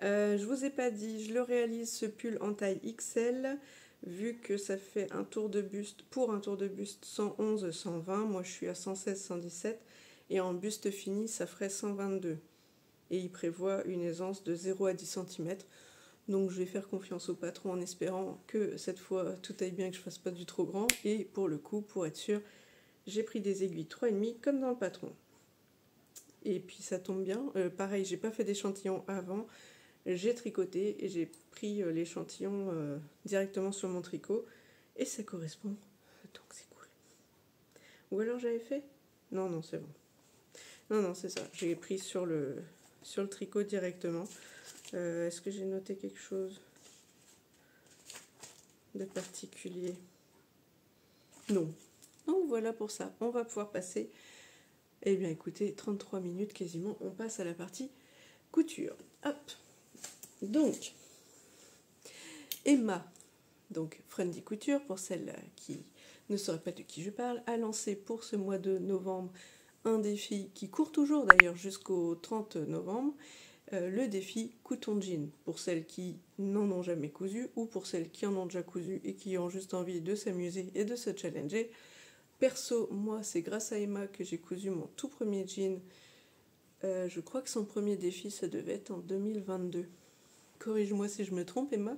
Je vous ai pas dit, je le réalise ce pull en taille XL, vu que ça fait un tour de buste, pour un tour de buste 111-120, moi je suis à 116-117, et en buste fini ça ferait 122. Et il prévoit une aisance de 0 à 10 cm, donc je vais faire confiance au patron en espérant que cette fois tout aille bien, que je fasse pas du trop grand, et pour le coup, pour être sûr, j'ai pris des aiguilles 3,5 comme dans le patron. Et puis ça tombe bien, pareil, j'ai pas fait d'échantillon avant, j'ai tricoté et j'ai pris l'échantillon directement sur mon tricot et ça correspond, donc c'est cool. Ou alors j'avais fait? Non, non, c'est bon. Non, non, c'est ça, j'ai pris sur le tricot directement. Est-ce que j'ai noté quelque chose de particulier? Non. Donc voilà pour ça, on va pouvoir passer, eh bien écoutez, 33 minutes quasiment, on passe à la partie couture. Hop. Donc, Emma, donc Friendly Couture, pour celles qui ne sauraient pas de qui je parle, a lancé pour ce mois de novembre un défi qui court toujours d'ailleurs jusqu'au 30 novembre, le défi Couton Jean, pour celles qui n'en ont jamais cousu ou pour celles qui en ont déjà cousu et qui ont juste envie de s'amuser et de se challenger. Perso, moi, c'est grâce à Emma que j'ai cousu mon tout premier jean. Je crois que son premier défi, ça devait être en 2022. Corrige-moi si je me trompe, Emma.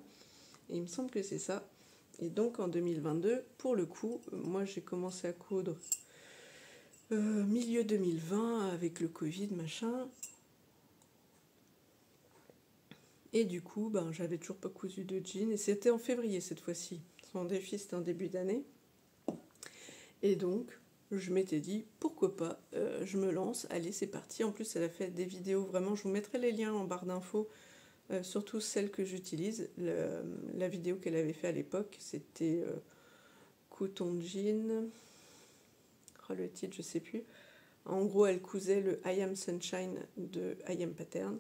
Et il me semble que c'est ça. Et donc en 2022, pour le coup, moi j'ai commencé à coudre milieu 2020 avec le Covid, machin. Et du coup, ben, j'avais toujours pas cousu de jean. Et c'était en février cette fois-ci. Son défi, c'était en début d'année. Et donc, je m'étais dit, pourquoi pas, je me lance. Allez, c'est parti. En plus, elle a fait des vidéos, vraiment, je vous mettrai les liens en barre d'infos. Surtout celle que j'utilise. La vidéo qu'elle avait fait à l'époque, c'était Couton Jean. Oh, le titre, je sais plus. En gros, elle cousait le I Am Sunshine de I Am Pattern.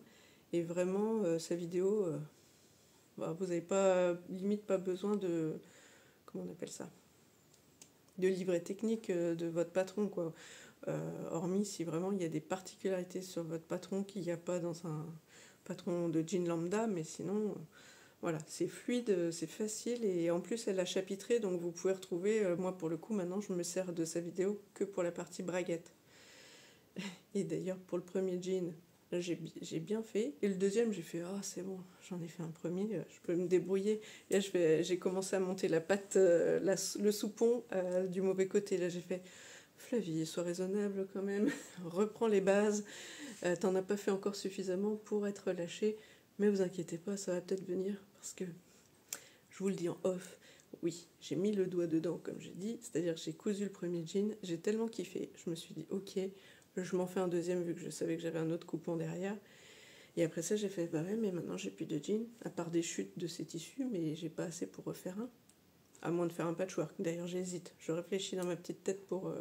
Et vraiment, sa vidéo, bah, vous n'avez pas, limite pas besoin de, comment on appelle ça, de livret technique de votre patron, quoi. Hormis si vraiment il y a des particularités sur votre patron qu'il n'y a pas dans un patron de jean lambda, mais sinon, voilà, c'est fluide, c'est facile, et en plus elle a chapitré, donc vous pouvez retrouver, moi pour le coup maintenant je me sers de sa vidéo que pour la partie braguette. Et d'ailleurs pour le premier jean, j'ai bien fait, et le deuxième j'ai fait, ah c'est bon, j'en ai fait un premier, je peux me débrouiller. Et là j'ai commencé à monter la patte, le soupon du mauvais côté, là j'ai fait, Flavie, sois raisonnable quand même, reprends les bases, t'en as pas fait encore suffisamment pour être lâché, mais vous inquiétez pas, ça va peut-être venir, parce que, je vous le dis en off, oui, j'ai mis le doigt dedans, comme j'ai dit, c'est-à-dire que j'ai cousu le premier jean, j'ai tellement kiffé, je me suis dit, ok, je m'en fais un deuxième vu que je savais que j'avais un autre coupon derrière. Et après ça, j'ai fait, bah ouais, mais maintenant j'ai plus de jeans, à part des chutes de ces tissus, mais j'ai pas assez pour refaire un. À moins de faire un patchwork. D'ailleurs, j'hésite. Je réfléchis dans ma petite tête pour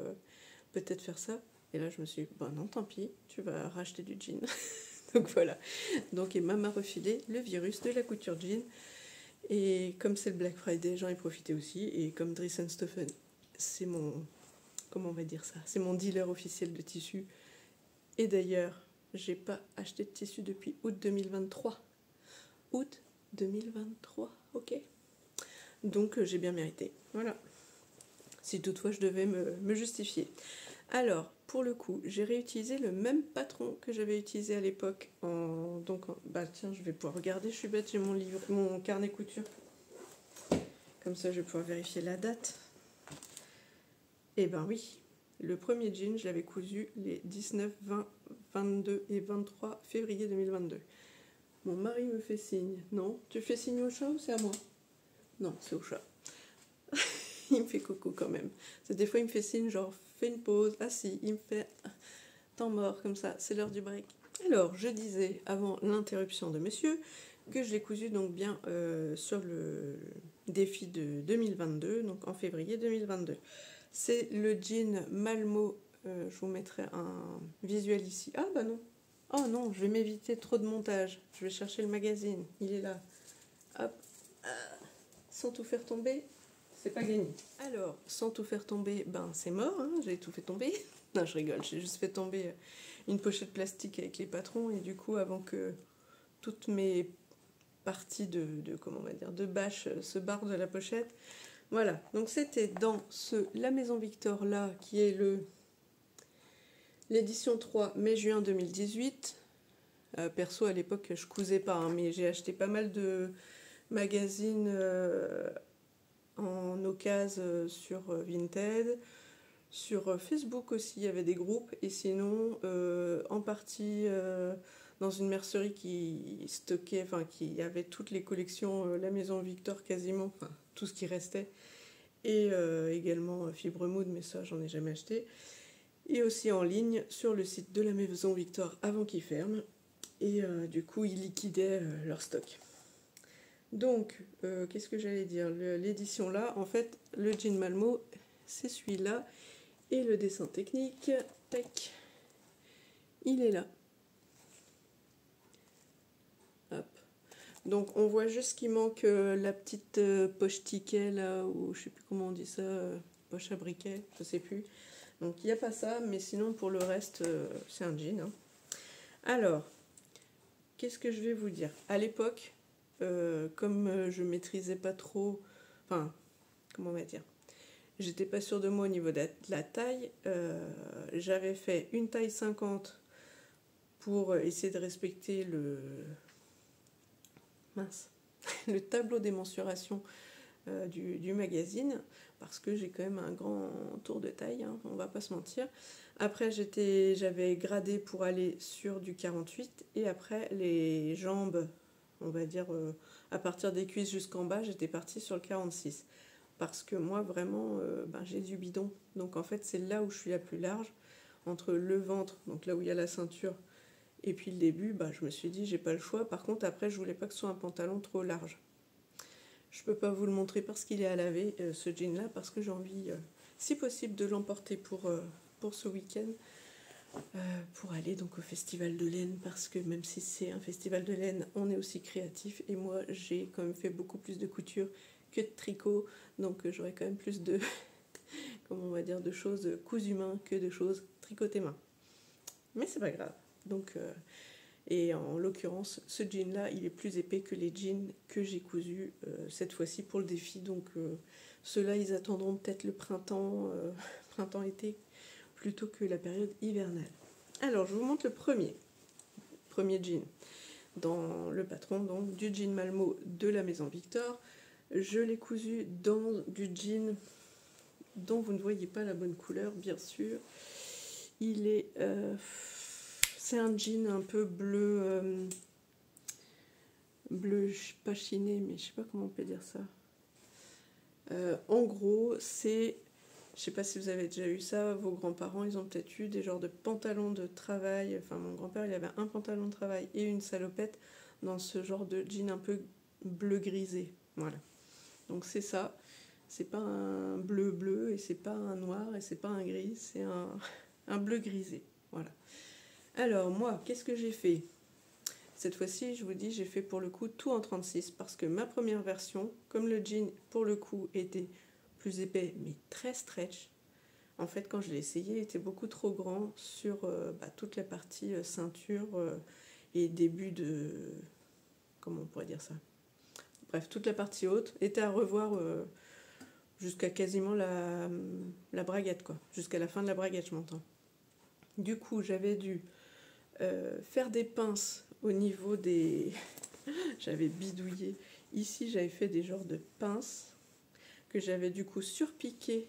peut-être faire ça. Et là, je me suis dit, bah non, tant pis, tu vas racheter du jean. Donc voilà. Donc Emma m'a refilé le virus de la couture jean. Et comme c'est le Black Friday, j'en ai profité aussi. Et comme Dries & Stephen, c'est mon... Comment on va dire ça? C'est mon dealer officiel de tissus. Et d'ailleurs, j'ai pas acheté de tissu depuis août 2023. Août 2023, ok. Donc j'ai bien mérité. Voilà. Si toutefois je devais me justifier. Alors, pour le coup, j'ai réutilisé le même patron que j'avais utilisé à l'époque. Bah tiens, je vais pouvoir regarder, je suis bête, j'ai mon carnet couture. Comme ça, je vais pouvoir vérifier la date. Eh ben oui, le premier jean, je l'avais cousu les 19, 20, 22 et 23 février 2022. Mon mari me fait signe. Non, tu fais signe au chat ou c'est à moi? Non, c'est au chat. Il me fait coucou quand même. Des fois, il me fait signe, genre, fais une pause. Ah si, il me fait temps mort, comme ça, c'est l'heure du break. Alors, je disais, avant l'interruption de monsieur, que je l'ai cousu donc bien sur le défi de 2022, donc en février 2022. C'est le jean Malmo, je vous mettrai un visuel ici. Ah bah non, oh non, je vais m'éviter trop de montage. Je vais chercher le magazine, il est là. Hop, sans tout faire tomber. C'est pas gagné. Alors, sans tout faire tomber, ben c'est mort, hein, j'ai tout fait tomber. Non, je rigole, j'ai juste fait tomber une pochette plastique avec les patrons et du coup, avant que toutes mes parties comment on va dire, de bâche se barrent de la pochette. Voilà, donc c'était dans La Maison Victor là, qui est l'édition 3 mai-juin 2018. Perso, à l'époque, je cousais pas, hein, mais j'ai acheté pas mal de magazines en occasion sur Vinted. Sur Facebook aussi, il y avait des groupes. Et sinon, en partie dans une mercerie qui stockait, enfin qui avait toutes les collections La Maison Victor quasiment, enfin tout ce qui restait. Et également Fibre Mood, mais ça, j'en ai jamais acheté. Et aussi en ligne sur le site de La Maison Victor avant qu'ils ferment. Et du coup, ils liquidaient leur stock. Donc, qu'est-ce que j'allais dire? L'édition là, en fait, le jean Malmo, c'est celui-là. Et le dessin technique, tac, il est là. Hop. Donc, on voit juste qu'il manque la petite poche ticket là, ou je sais plus comment on dit ça, poche à briquet, je sais plus. Donc, il n'y a pas ça, mais sinon, pour le reste, c'est un jean. Hein. Alors, qu'est-ce que je vais vous dire? À l'époque, comme je maîtrisais pas trop, enfin, comment on va dire, j'étais pas sûre de moi au niveau de la taille, j'avais fait une taille 50 pour essayer de respecter le tableau des mensurations du magazine, parce que j'ai quand même un grand tour de taille, hein, on va pas se mentir. Après, j'avais gradé pour aller sur du 48, et après, les jambes, on va dire, à partir des cuisses jusqu'en bas, j'étais partie sur le 46. Parce que moi, vraiment, j'ai du bidon. Donc, en fait, c'est là où je suis la plus large, entre le ventre, donc là où il y a la ceinture, et puis le début, je me suis dit, j'ai pas le choix. Par contre, après, je voulais pas que ce soit un pantalon trop large. Je peux pas vous le montrer parce qu'il est à laver, ce jean-là, parce que j'ai envie, si possible, de l'emporter pour ce week-end, pour aller donc au Festival de laine, parce que même si c'est un festival de laine, on est aussi créatif, et moi, j'ai quand même fait beaucoup plus de couture que de tricot, donc j'aurai quand même plus de, comment on va dire, de choses cousues main que de choses tricotées main. Mais c'est pas grave. Donc, et en l'occurrence, ce jean-là, il est plus épais que les jeans que j'ai cousus cette fois-ci pour le défi. Donc, ceux-là, ils attendront peut-être le printemps-été, plutôt que la période hivernale. Alors, je vous montre le premier jean dans le patron, donc du jean Malmo de La Maison Victor. Je l'ai cousu dans du jean dont vous ne voyez pas la bonne couleur, bien sûr. Il est... c'est un jean un peu bleu... bleu, pas chiné, mais je sais pas comment on peut dire ça. En gros, c'est, je sais pas si vous avez déjà eu ça, vos grands-parents, ils ont peut-être eu des genres de pantalons de travail. Enfin, mon grand-père, il avait un pantalon de travail et une salopette dans ce genre de jean un peu bleu grisé. Voilà. Donc c'est ça. C'est pas un bleu bleu et c'est pas un noir et c'est pas un gris, c'est un bleu grisé. Voilà. Alors moi, qu'est-ce que j'ai fait? Cette fois-ci, je vous dis, j'ai fait pour le coup tout en 36 parce que ma première version, comme le jean pour le coup était plus épais mais très stretch, en fait quand je l'ai essayé, il était beaucoup trop grand sur toute la partie ceinture et début de... Comment on pourrait dire ça? Bref, toute la partie haute était à revoir jusqu'à quasiment la braguette, quoi. Jusqu'à la fin de la braguette, je m'entends. Du coup, j'avais dû faire des pinces au niveau des... J'avais bidouillé. Ici, j'avais fait des genres de pinces que j'avais du coup surpiqué.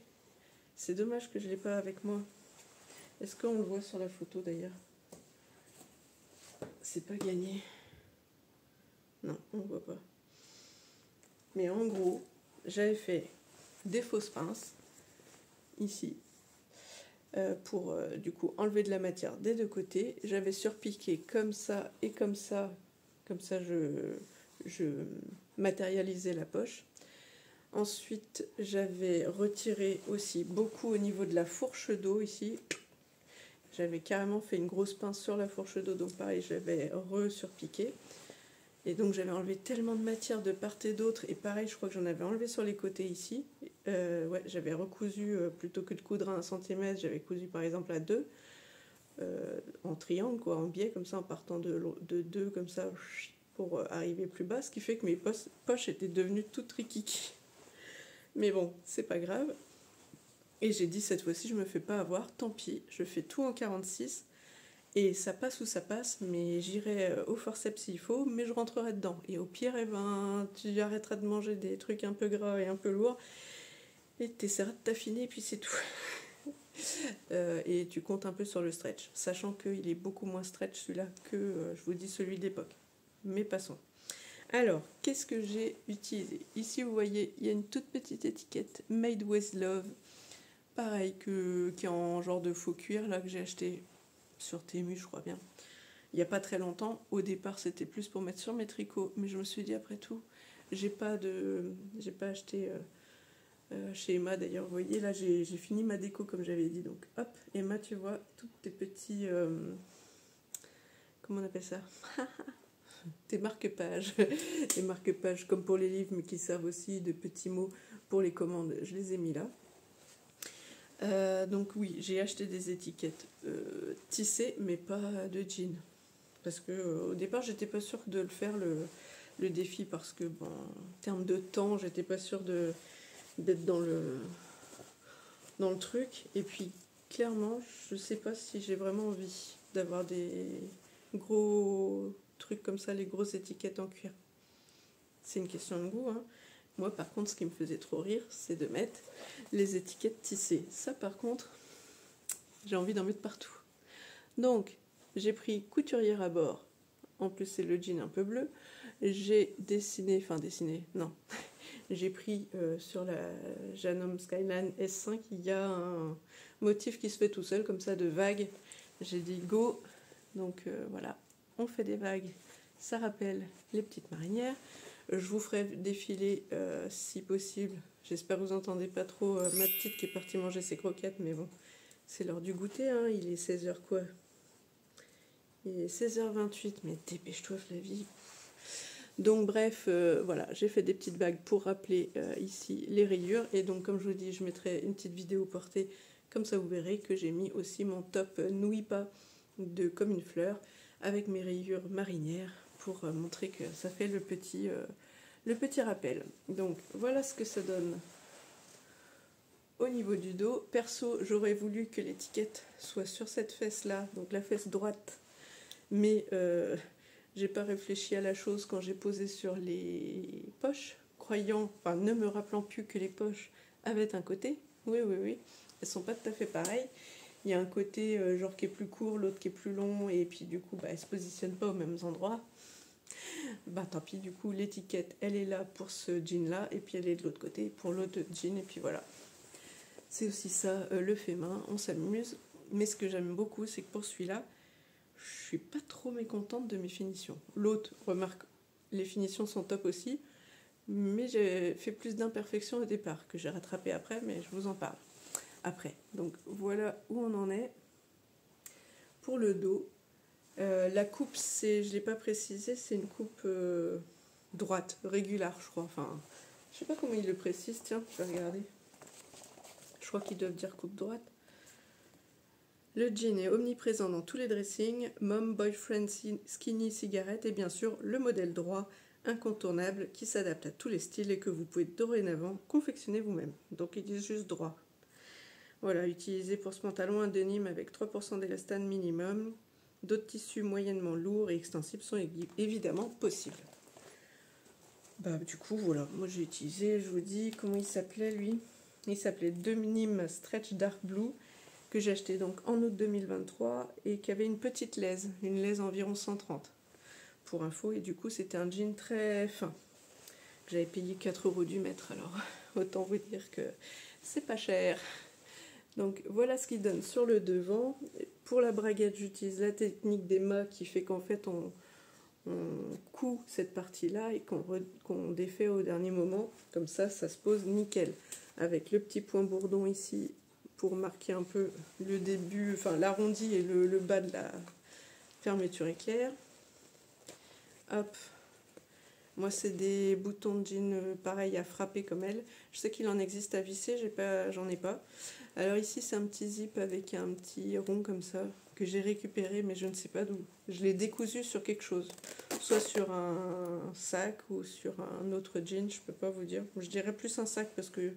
C'est dommage que je ne l'ai pas avec moi. Est-ce qu'on le voit sur la photo d'ailleurs? C'est pas gagné. Non, on ne voit pas. Mais en gros, j'avais fait des fausses pinces ici pour du coup enlever de la matière des deux côtés. J'avais surpiqué comme ça et comme ça. Comme ça, je matérialisais la poche. Ensuite, j'avais retiré aussi beaucoup au niveau de la fourche d'eau ici. J'avais carrément fait une grosse pince sur la fourche d'eau, donc pareil, j'avais re-surpiqué. Et donc j'avais enlevé tellement de matière de part et d'autre, et pareil, je crois que j'en avais enlevé sur les côtés ici. Ouais, j'avais recousu, plutôt que de coudre à 1 cm, j'avais cousu par exemple à 2, en triangle, quoi, en biais, comme ça, en partant de 2, comme ça, pour arriver plus bas, ce qui fait que mes poches étaient devenues toutes rikiki. Mais bon, c'est pas grave. Et j'ai dit cette fois-ci, je me fais pas avoir, tant pis, je fais tout en 46. Et ça passe ou ça passe, mais j'irai au forceps s'il faut, mais je rentrerai dedans. Et au pire, eh ben, tu arrêteras de manger des trucs un peu gras et un peu lourds, et tu essaieras de t'affiner, et puis c'est tout. Et tu comptes un peu sur le stretch, sachant qu'il est beaucoup moins stretch celui-là que, je vous dis, celui d'époque. Mais passons. Alors, qu'est-ce que j'ai utilisé? Ici, vous voyez, il y a une toute petite étiquette Made with Love, pareil, qui est en genre de faux cuir, là, que j'ai acheté sur Temu, je crois bien. Il n'y a pas très longtemps. Au départ, c'était plus pour mettre sur mes tricots, mais je me suis dit, après tout, j'ai pas acheté chez Emma. D'ailleurs, vous voyez, là, j'ai fini ma déco, comme j'avais dit. Donc, hop, Emma, tu vois, tous tes petits... comment on appelle ça? Des marque-pages. Des marque-pages comme pour les livres, mais qui servent aussi de petits mots pour les commandes. Je les ai mis là. Donc oui, j'ai acheté des étiquettes tissées, mais pas de jean. Parce que au départ, j'étais pas sûre de le faire le défi, parce que bon, en termes de temps, j'étais pas sûre d'être dans le truc. Et puis clairement, je sais pas si j'ai vraiment envie d'avoir des gros trucs comme ça, les grosses étiquettes en cuir. C'est une question de goût, hein. Moi, par contre, ce qui me faisait trop rire, c'est de mettre les étiquettes tissées. Ça, par contre, j'ai envie d'en mettre partout. Donc, j'ai pris couturière à bord. En plus, c'est le jean un peu bleu. J'ai dessiné, non. J'ai pris sur la Janome Skyline S5, il y a un motif qui se fait tout seul, comme ça, de vagues. J'ai dit go. Donc, voilà, on fait des vagues. Ça rappelle les petites marinières. Je vous ferai défiler si possible. J'espère que vous n'entendez pas trop ma petite qui est partie manger ses croquettes, mais bon, c'est l'heure du goûter, hein. Il est 16h quoi? Il est 16h28, mais dépêche-toi Flavie. Donc bref, voilà, j'ai fait des petites bagues pour rappeler ici les rayures. Et donc comme je vous dis, je mettrai une petite vidéo portée, comme ça vous verrez que j'ai mis aussi mon top Nouille pas de Comme une fleur avec mes rayures marinières, pour montrer que ça fait le petit rappel. Donc voilà ce que ça donne au niveau du dos. Perso, j'aurais voulu que l'étiquette soit sur cette fesse là, donc la fesse droite, mais j'ai pas réfléchi à la chose quand j'ai posé sur les poches, ne me rappelant plus que les poches avaient un côté. Oui, elles sont pas tout à fait pareilles. Il y a un côté genre qui est plus court, l'autre qui est plus long, et puis du coup elles se positionnent pas aux mêmes endroits. Bah tant pis, du coup l'étiquette elle est là pour ce jean là et puis elle est de l'autre côté pour l'autre jean et puis voilà. C'est aussi ça le fait main, on s'amuse. Mais ce que j'aime beaucoup c'est que pour celui-là, je suis pas trop mécontente de mes finitions. L'autre, remarque, les finitions sont top aussi, mais j'ai fait plus d'imperfections au départ que j'ai rattrapé après, mais je vous en parle après. Donc voilà où on en est. Pour le dos, la coupe, je ne l'ai pas précisé, c'est une coupe droite, régulière, je crois. Enfin, je sais pas comment ils le précisent, tiens, je vais regarder. Je crois qu'ils doivent dire coupe droite. Le jean est omniprésent dans tous les dressings, mom, boyfriend, skinny, cigarette et bien sûr le modèle droit incontournable qui s'adapte à tous les styles et que vous pouvez dorénavant confectionner vous-même. Donc ils disent juste droit. Voilà, utilisé pour ce pantalon un denim avec 3% d'élastane minimum. D'autres tissus moyennement lourds et extensibles sont évidemment possibles. Bah du coup voilà, moi j'ai utilisé, je vous dis comment il s'appelait lui. Il s'appelait Denim Stretch Dark Blue, que j'ai acheté donc en août 2023 et qui avait une petite laise, une laise environ 130 pour info, et du coup c'était un jean très fin. J'avais payé 4 € du mètre, alors autant vous dire que c'est pas cher. Donc voilà ce qu'il donne sur le devant. Pour la braguette, j'utilise la technique des mâts qui fait qu'en fait on coud cette partie-là et qu'on défait au dernier moment. Comme ça se pose nickel. Avec le petit point bourdon ici pour marquer un peu le début, enfin l'arrondi et le bas de la fermeture éclair. Hop. Moi, c'est des boutons de jean pareil à frapper comme elle. Je sais qu'il en existe à visser, j'en ai pas. Alors ici, c'est un petit zip avec un petit rond comme ça que j'ai récupéré, mais je ne sais pas d'où. Je l'ai décousu sur quelque chose, soit sur un sac ou sur un autre jean, je peux pas vous dire. Je dirais plus un sac parce que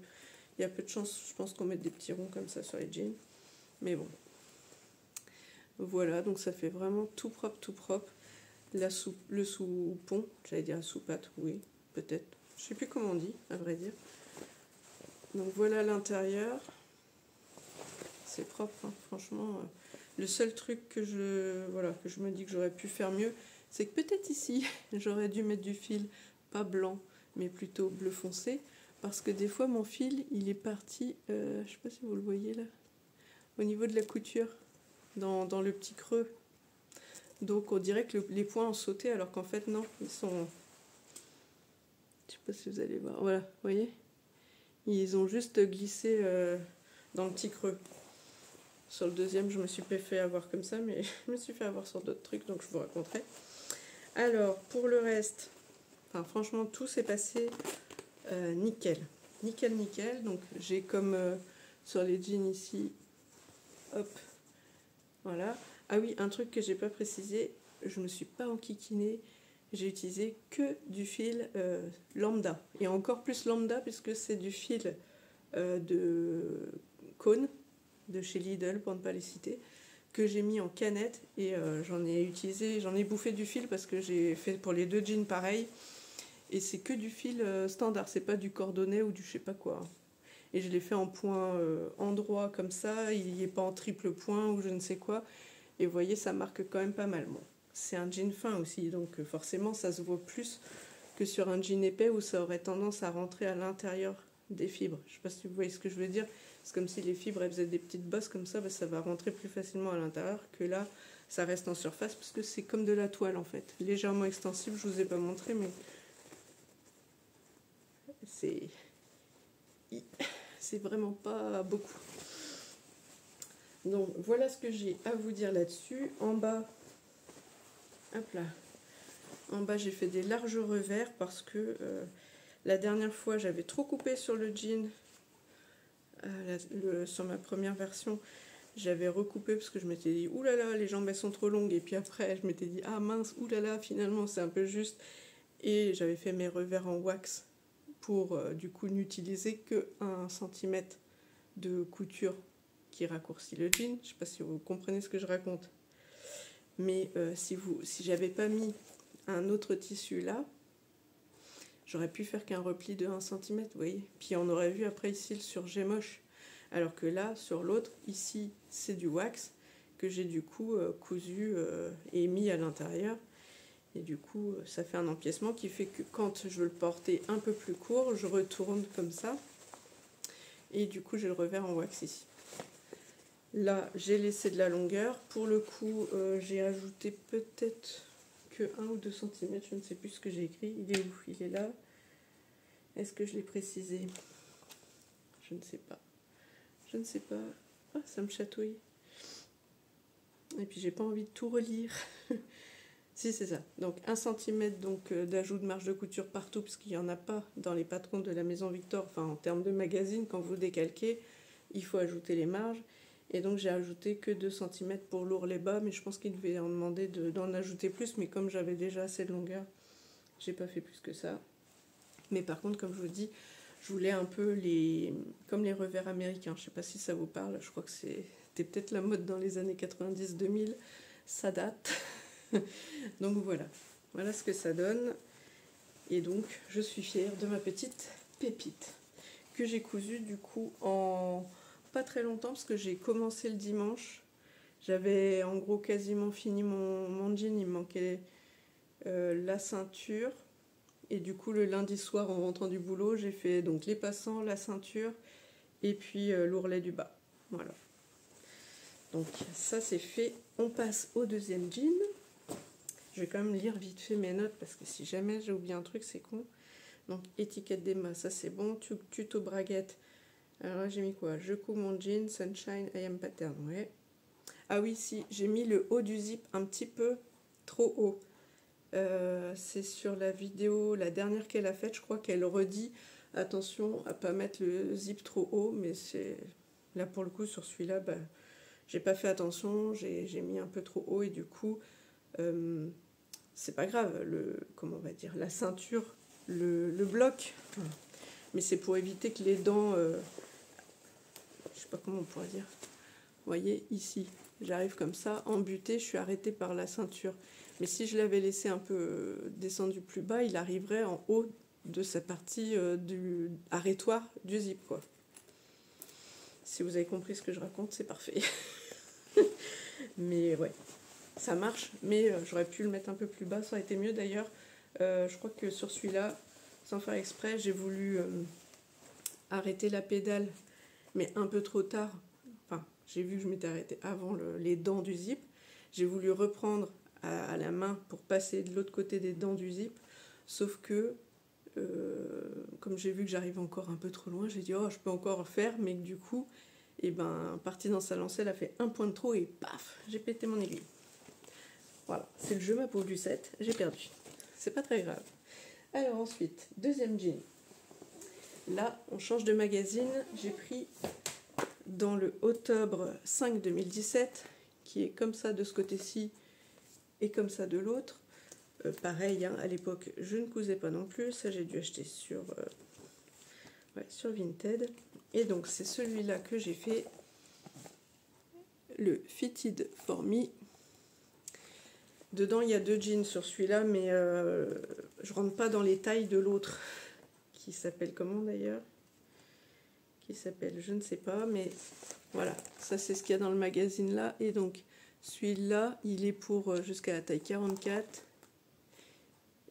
il y a peu de chance, je pense qu'on mette des petits ronds comme ça sur les jeans. Mais bon. Voilà, donc ça fait vraiment tout propre, tout propre. Le sous-pont, j'allais dire la sous-patte, oui, peut-être. Je sais plus comment on dit, à vrai dire. Donc voilà l'intérieur. C'est propre, hein, franchement. Le seul truc que je me dis que j'aurais pu faire mieux, c'est que peut-être ici, j'aurais dû mettre du fil, pas blanc, mais plutôt bleu foncé. Parce que des fois, mon fil, il est parti, je sais pas si vous le voyez là, au niveau de la couture, dans le petit creux. Donc on dirait que les points ont sauté alors qu'en fait non, ils sont... Je sais pas si vous allez voir, voilà, vous voyez. Ils ont juste glissé dans le petit creux. Sur le deuxième, je me suis pas fait avoir comme ça, mais je me suis fait avoir sur d'autres trucs, donc je vous raconterai. Alors, pour le reste, enfin, franchement, tout s'est passé nickel. Nickel, nickel. Donc j'ai comme sur les jeans ici, hop, voilà. Ah oui, un truc que j'ai pas précisé, je me suis pas enquiquinée, j'ai utilisé que du fil lambda. Et encore plus lambda puisque c'est du fil de cône de chez Lidl pour ne pas les citer, que j'ai mis en canette et j'en ai bouffé du fil parce que j'ai fait pour les deux jeans pareil. Et c'est que du fil standard, c'est pas du cordonnet ou du je sais pas quoi. Et je l'ai fait en point endroit comme ça, il n'est pas en triple point ou je ne sais quoi. Et vous voyez, ça marque quand même pas mal. Bon, c'est un jean fin aussi, donc forcément ça se voit plus que sur un jean épais où ça aurait tendance à rentrer à l'intérieur des fibres. Je sais pas si vous voyez ce que je veux dire. C'est comme si les fibres elles faisaient des petites bosses comme ça, ça va rentrer plus facilement à l'intérieur que là, ça reste en surface parce que c'est comme de la toile en fait. Légèrement extensible, je vous ai pas montré, mais c'est vraiment pas beaucoup. Donc voilà ce que j'ai à vous dire là-dessus. En bas, hop là, en bas j'ai fait des larges revers parce que la dernière fois j'avais trop coupé sur le jean. Sur ma première version, j'avais recoupé parce que je m'étais dit oulala, les jambes elles sont trop longues, et puis après je m'étais dit ah mince, oulala, finalement c'est un peu juste, et j'avais fait mes revers en wax pour du coup n'utiliser que 1 cm de couture qui raccourcit le jean. Je sais pas si vous comprenez ce que je raconte, mais si j'avais pas mis un autre tissu là, j'aurais pu faire qu'un repli de 1 cm, vous voyez. Puis on aurait vu après ici le surjet moche. Alors que là, sur l'autre, ici, c'est du wax que j'ai du coup cousu et mis à l'intérieur. Et du coup, ça fait un empiècement qui fait que quand je veux le porter un peu plus court, je retourne comme ça. Et du coup, j'ai le revers en wax ici. Là, j'ai laissé de la longueur. Pour le coup, j'ai ajouté peut-être que 1 ou 2 cm. Je ne sais plus ce que j'ai écrit. Il est où? Il est là. Est-ce que je l'ai précisé? Je ne sais pas. Je ne sais pas. Ah, ça me chatouille. Et puis, j'ai pas envie de tout relire. Si, c'est ça. Donc, 1 cm d'ajout de marge de couture partout, parce qu'il n'y en a pas dans les patrons de la Maison Victor. Enfin, en termes de magazine, quand vous décalquez, il faut ajouter les marges. Et donc j'ai ajouté que 2 cm pour l'ourlet bas, mais je pense qu'il devait en demander d'en ajouter plus, mais comme j'avais déjà assez de longueur, j'ai pas fait plus que ça. Mais par contre, comme je vous dis, je voulais un peu comme les revers américains. Je sais pas si ça vous parle, je crois que c'était peut-être la mode dans les années 90-2000, ça date. Donc voilà, voilà ce que ça donne. Et donc je suis fière de ma petite pépite que j'ai cousue du coup en pas très longtemps, parce que j'ai commencé le dimanche. J'avais en gros quasiment fini mon jean, il me manquait la ceinture. Et du coup, le lundi soir, en rentrant du boulot, j'ai fait donc les passants, la ceinture et puis l'ourlet du bas. Voilà. Donc ça, c'est fait. On passe au deuxième jean. Je vais quand même lire vite fait mes notes, parce que si jamais j'ai oublié un truc, c'est con. Donc, étiquette d'Emma, ça c'est bon. Tuto braguette. Alors là, j'ai mis quoi? Je couds mon jean, Sunshine, I am pattern, ouais. Ah oui, si, j'ai mis le haut du zip un petit peu trop haut. C'est sur la vidéo, la dernière qu'elle a faite, je crois qu'elle redit attention à pas mettre le zip trop haut, mais c'est là pour le coup sur celui-là, bah, j'ai pas fait attention, j'ai mis un peu trop haut et du coup c'est pas grave, comment on va dire, la ceinture le bloc, mais c'est pour éviter que les dents, je sais pas comment on pourrait dire, vous voyez ici, j'arrive comme ça, embutée, je suis arrêtée par la ceinture. Mais si je l'avais laissé un peu descendu plus bas, il arriverait en haut de sa partie du arrêtoire du zip, quoi. Si vous avez compris ce que je raconte, c'est parfait. Mais ouais, ça marche. Mais j'aurais pu le mettre un peu plus bas, ça aurait été mieux d'ailleurs. Je crois que sur celui-là, sans faire exprès, j'ai voulu arrêter la pédale, mais un peu trop tard. Enfin, j'ai vu que je m'étais arrêtée avant les dents du zip. J'ai voulu reprendre à la main pour passer de l'autre côté des dents du zip, sauf que comme j'ai vu que j'arrivais encore un peu trop loin, j'ai dit oh je peux encore faire, mais que du coup partie dans sa lancée, elle a fait un point de trop et paf, j'ai pété mon aiguille. Voilà, c'est le jeu ma pauvre Lucette, j'ai perdu, c'est pas très grave. Alors ensuite, deuxième jean, là on change de magazine, j'ai pris dans le Octobre 5 2017, qui est comme ça de ce côté-ci et comme ça de l'autre. Pareil, hein, à l'époque, je ne cousais pas non plus. Ça, j'ai dû acheter sur Vinted. Et donc, c'est celui-là que j'ai fait. Le Fitted for Me. Dedans, il y a 2 jeans sur celui-là, mais je rentre pas dans les tailles de l'autre. Qui s'appelle comment d'ailleurs? Qui s'appelle, je ne sais pas, mais voilà. Ça, c'est ce qu'il y a dans le magazine là. Et donc, celui-là, il est pour jusqu'à la taille 44.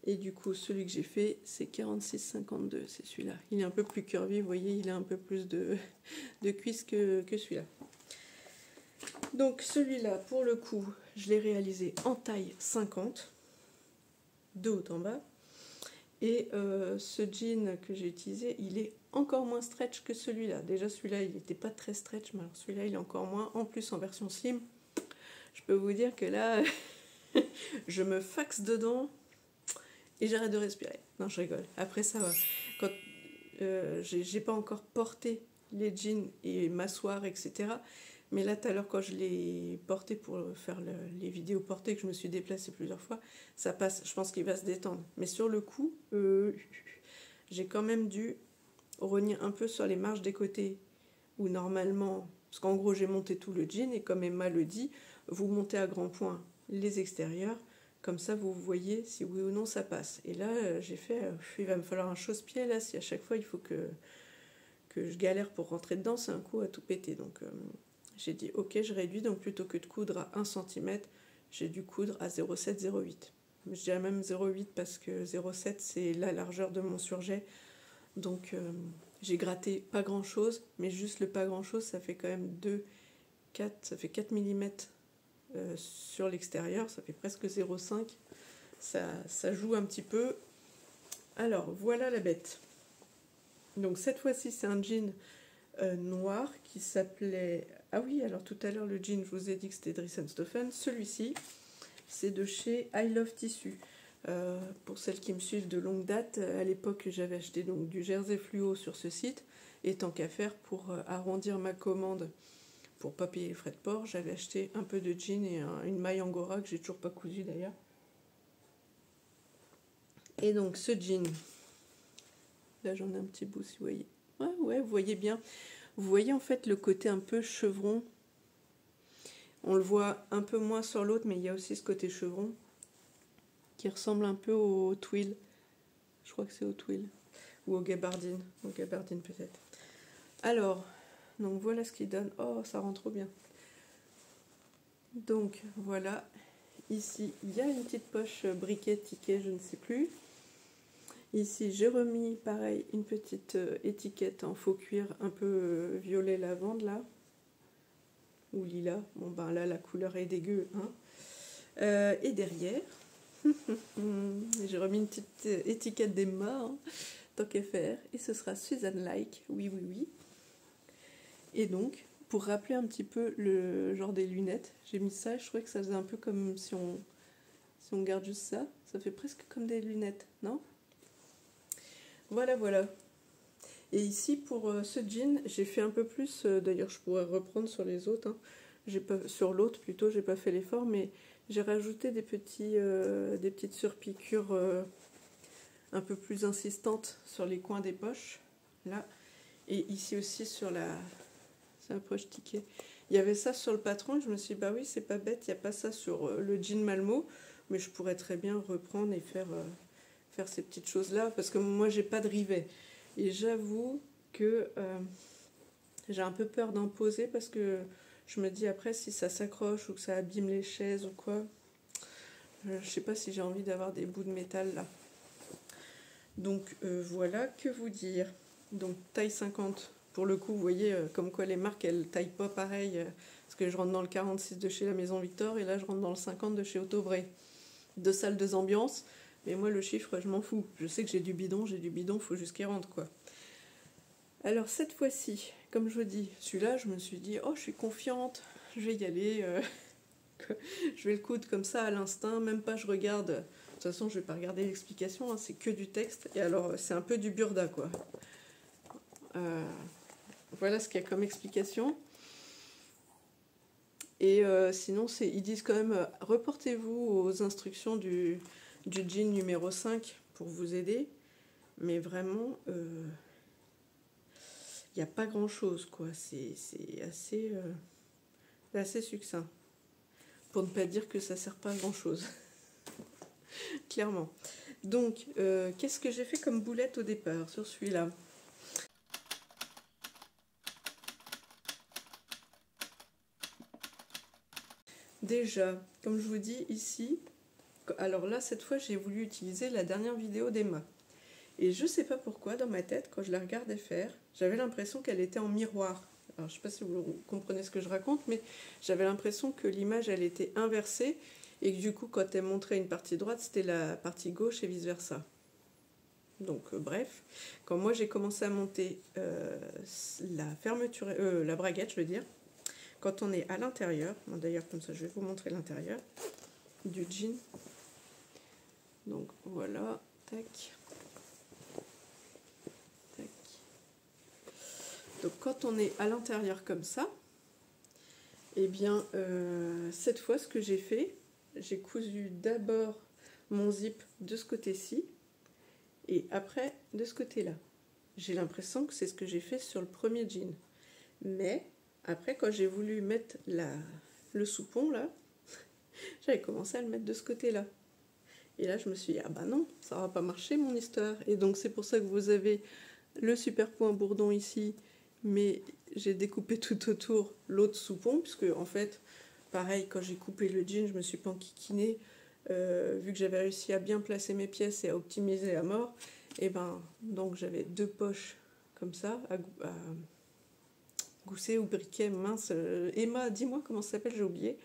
Et du coup, celui que j'ai fait, c'est 46,52, c'est celui-là. Il est un peu plus curvy, vous voyez, il a un peu plus de cuisses que celui-là. Donc celui-là, pour le coup, je l'ai réalisé en taille 50, de haut en bas. Et ce jean que j'ai utilisé, il est encore moins stretch que celui-là. Déjà, celui-là, il n'était pas très stretch, mais alors celui-là, il est encore moins. En plus, en version slim, je peux vous dire que là, je me faxe dedans. Et j'arrête de respirer. Non, je rigole. Après, ça va. Quand j'ai pas encore porté les jeans et m'asseoir, etc. Mais là, tout à l'heure, quand je l'ai porté pour faire les vidéos portées, que je me suis déplacée plusieurs fois, ça passe. Je pense qu'il va se détendre. Mais sur le coup, j'ai quand même dû rogner un peu sur les marges des côtés. Où normalement, parce qu'en gros, j'ai monté tout le jean. Et comme Emma le dit, vous montez à grands points les extérieurs. Comme ça, vous voyez si oui ou non ça passe. Et là, j'ai fait, il va me falloir un chausse-pied. Là, si à chaque fois, il faut que je galère pour rentrer dedans, c'est un coup à tout péter. Donc, j'ai dit, ok, je réduis. Donc, plutôt que de coudre à 1 cm, j'ai dû coudre à 0,7-0,8. Je dirais même 0,8 parce que 0,7 c'est la largeur de mon surjet. Donc j'ai gratté pas grand chose, mais juste le pas grand chose, ça fait quand même 4, ça fait 4 mm sur l'extérieur, ça fait presque 0,5. Ça joue un petit peu. Alors voilà la bête. Donc cette fois-ci c'est un jean noir qui s'appelait... Ah oui, alors tout à l'heure le jean, je vous ai dit que c'était Dries & Stoffen. Celui-ci, c'est de chez I Love Tissu. Pour celles qui me suivent de longue date, à l'époque j'avais acheté donc du jersey fluo sur ce site, et tant qu'à faire, pour arrondir ma commande, pour pas payer les frais de port, j'avais acheté un peu de jean et une maille angora que j'ai toujours pas cousu d'ailleurs. Et donc ce jean, là j'en ai un petit bout si vous voyez. Ouais, vous voyez bien. Vous voyez en fait le côté un peu chevron. On le voit un peu moins sur l'autre, mais il y a aussi ce côté chevron qui ressemble un peu au twill. Je crois que c'est au twill. Ou au gabardine. Au gabardine peut-être. Alors, donc voilà ce qu'il donne. Oh, ça rend trop bien. Donc voilà. Ici, il y a une petite poche briquet, ticket, je ne sais plus. Ici, j'ai remis, pareil, une petite étiquette en faux cuir un peu violet lavande, là. Ou lilas. Bon, ben là, la couleur est dégueu. Hein. Et derrière, j'ai remis une petite étiquette d'Emma, hein, tant qu'à faire. Et ce sera Suzanne Like. Oui, oui, oui. Et donc, pour rappeler un petit peu le genre des lunettes, j'ai mis ça. Je trouvais que ça faisait un peu comme si on garde juste ça. Ça fait presque comme des lunettes, non ? Voilà, voilà. Et ici, pour ce jean, j'ai fait un peu plus, d'ailleurs je pourrais reprendre sur les autres, hein. Sur l'autre plutôt, j'ai pas fait l'effort, mais j'ai rajouté des petites surpiqûres un peu plus insistantes sur les coins des poches, là. Et ici aussi sur la poche ticket. Il y avait ça sur le patron, et je me suis dit, bah oui, c'est pas bête, il n'y a pas ça sur le jean Malmo, mais je pourrais très bien reprendre et faire ces petites choses-là, parce que moi, j'ai pas de rivet. Et j'avoue que j'ai un peu peur d'en poser, parce que je me dis après, si ça s'accroche ou que ça abîme les chaises ou quoi, je sais pas si j'ai envie d'avoir des bouts de métal là. Donc voilà, que vous dire. Donc taille 50, pour le coup, vous voyez, comme quoi les marques, elles taillent pas pareil, parce que je rentre dans le 46 de chez la Maison Victor, et là je rentre dans le 50 de chez Autobray. 2 salles, 2 ambiances. Mais moi, le chiffre, je m'en fous. Je sais que j'ai du bidon, faut juste qu'il rentre, quoi. Alors, cette fois-ci, comme je vous dis, celui-là, je me suis dit, oh, je suis confiante, je vais y aller. Je vais le coudre comme ça, à l'instinct, même pas je regarde. De toute façon, je vais pas regarder l'explication, hein, c'est que du texte. Et alors, c'est un peu du burda, quoi. Voilà ce qu'il y a comme explication. Et sinon, ils disent quand même, reportez-vous aux instructions du jean numéro 5 pour vous aider. Mais vraiment, il n'y a pas grand-chose, quoi. C'est assez succinct. Pour ne pas dire que ça ne sert pas à grand-chose. Clairement. Donc, qu'est-ce que j'ai fait comme boulette au départ sur celui-là ? Déjà, comme je vous dis ici, alors là, cette fois, j'ai voulu utiliser la dernière vidéo d'Emma. Et je sais pas pourquoi, dans ma tête, quand je la regardais faire, j'avais l'impression qu'elle était en miroir. Alors, je sais pas si vous comprenez ce que je raconte, mais j'avais l'impression que l'image, elle était inversée, et que du coup, quand elle montrait une partie droite, c'était la partie gauche et vice-versa. Donc, bref, quand moi, j'ai commencé à monter la fermeture, la braguette, je veux dire, quand on est à l'intérieur, d'ailleurs, comme ça, je vais vous montrer l'intérieur du jean. Donc, voilà, tac. Donc quand on est à l'intérieur comme ça, eh bien cette fois ce que j'ai fait, j'ai cousu d'abord mon zip de ce côté-ci et après de ce côté-là. J'ai l'impression que c'est ce que j'ai fait sur le premier jean. Mais après quand j'ai voulu mettre le soupon là, j'avais commencé à le mettre de ce côté-là. Et là je me suis dit, ah bah non, ça va pas marcher mon histoire. Et donc c'est pour ça que vous avez le super point bourdon ici, mais j'ai découpé tout autour l'autre soupon, puisque en fait, pareil, quand j'ai coupé le jean, je me suis pas enquiquinée. vu que j'avais réussi à bien placer mes pièces et à optimiser à mort, et ben donc j'avais 2 poches comme ça, à gousset ou briquet, mince. Emma, dis-moi comment ça s'appelle, j'ai oublié.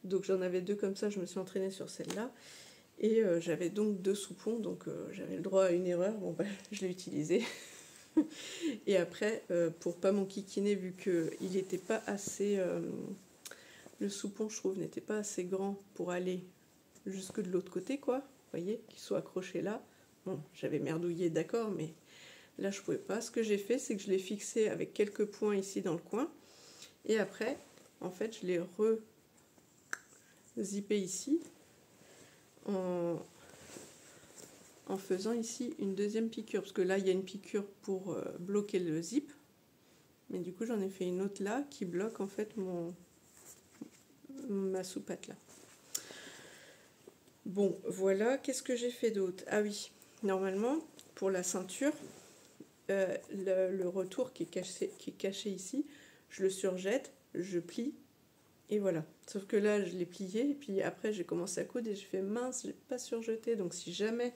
Donc j'en avais 2 comme ça, je me suis entraînée sur celle-là. Et j'avais donc 2 soupons, donc j'avais le droit à une erreur, bon bah je l'ai utilisé. Et après, pour pas m'enquiquiner, vu qu'il n'était pas assez... le soupon, je trouve, n'était pas assez grand pour aller jusque de l'autre côté, quoi. Vous voyez, qu'il soit accroché là. Bon, j'avais merdouillé, d'accord, mais là, je pouvais pas. Ce que j'ai fait, c'est que je l'ai fixé avec quelques points ici dans le coin. Et après, en fait, je l'ai re-zippé ici en faisant ici une deuxième piqûre. Parce que là, il y a une piqûre pour bloquer le zip. Mais du coup, j'en ai fait une autre là qui bloque en fait ma soupate là. Bon, voilà. Qu'est-ce que j'ai fait d'autre? Ah oui, normalement, pour la ceinture, le retour qui est caché ici, je le surjette, je plie, et voilà. Sauf que là, je l'ai plié, et puis après, j'ai commencé à coudre, et j'ai fait mince, je l'ai pas surjeté. Donc si jamais,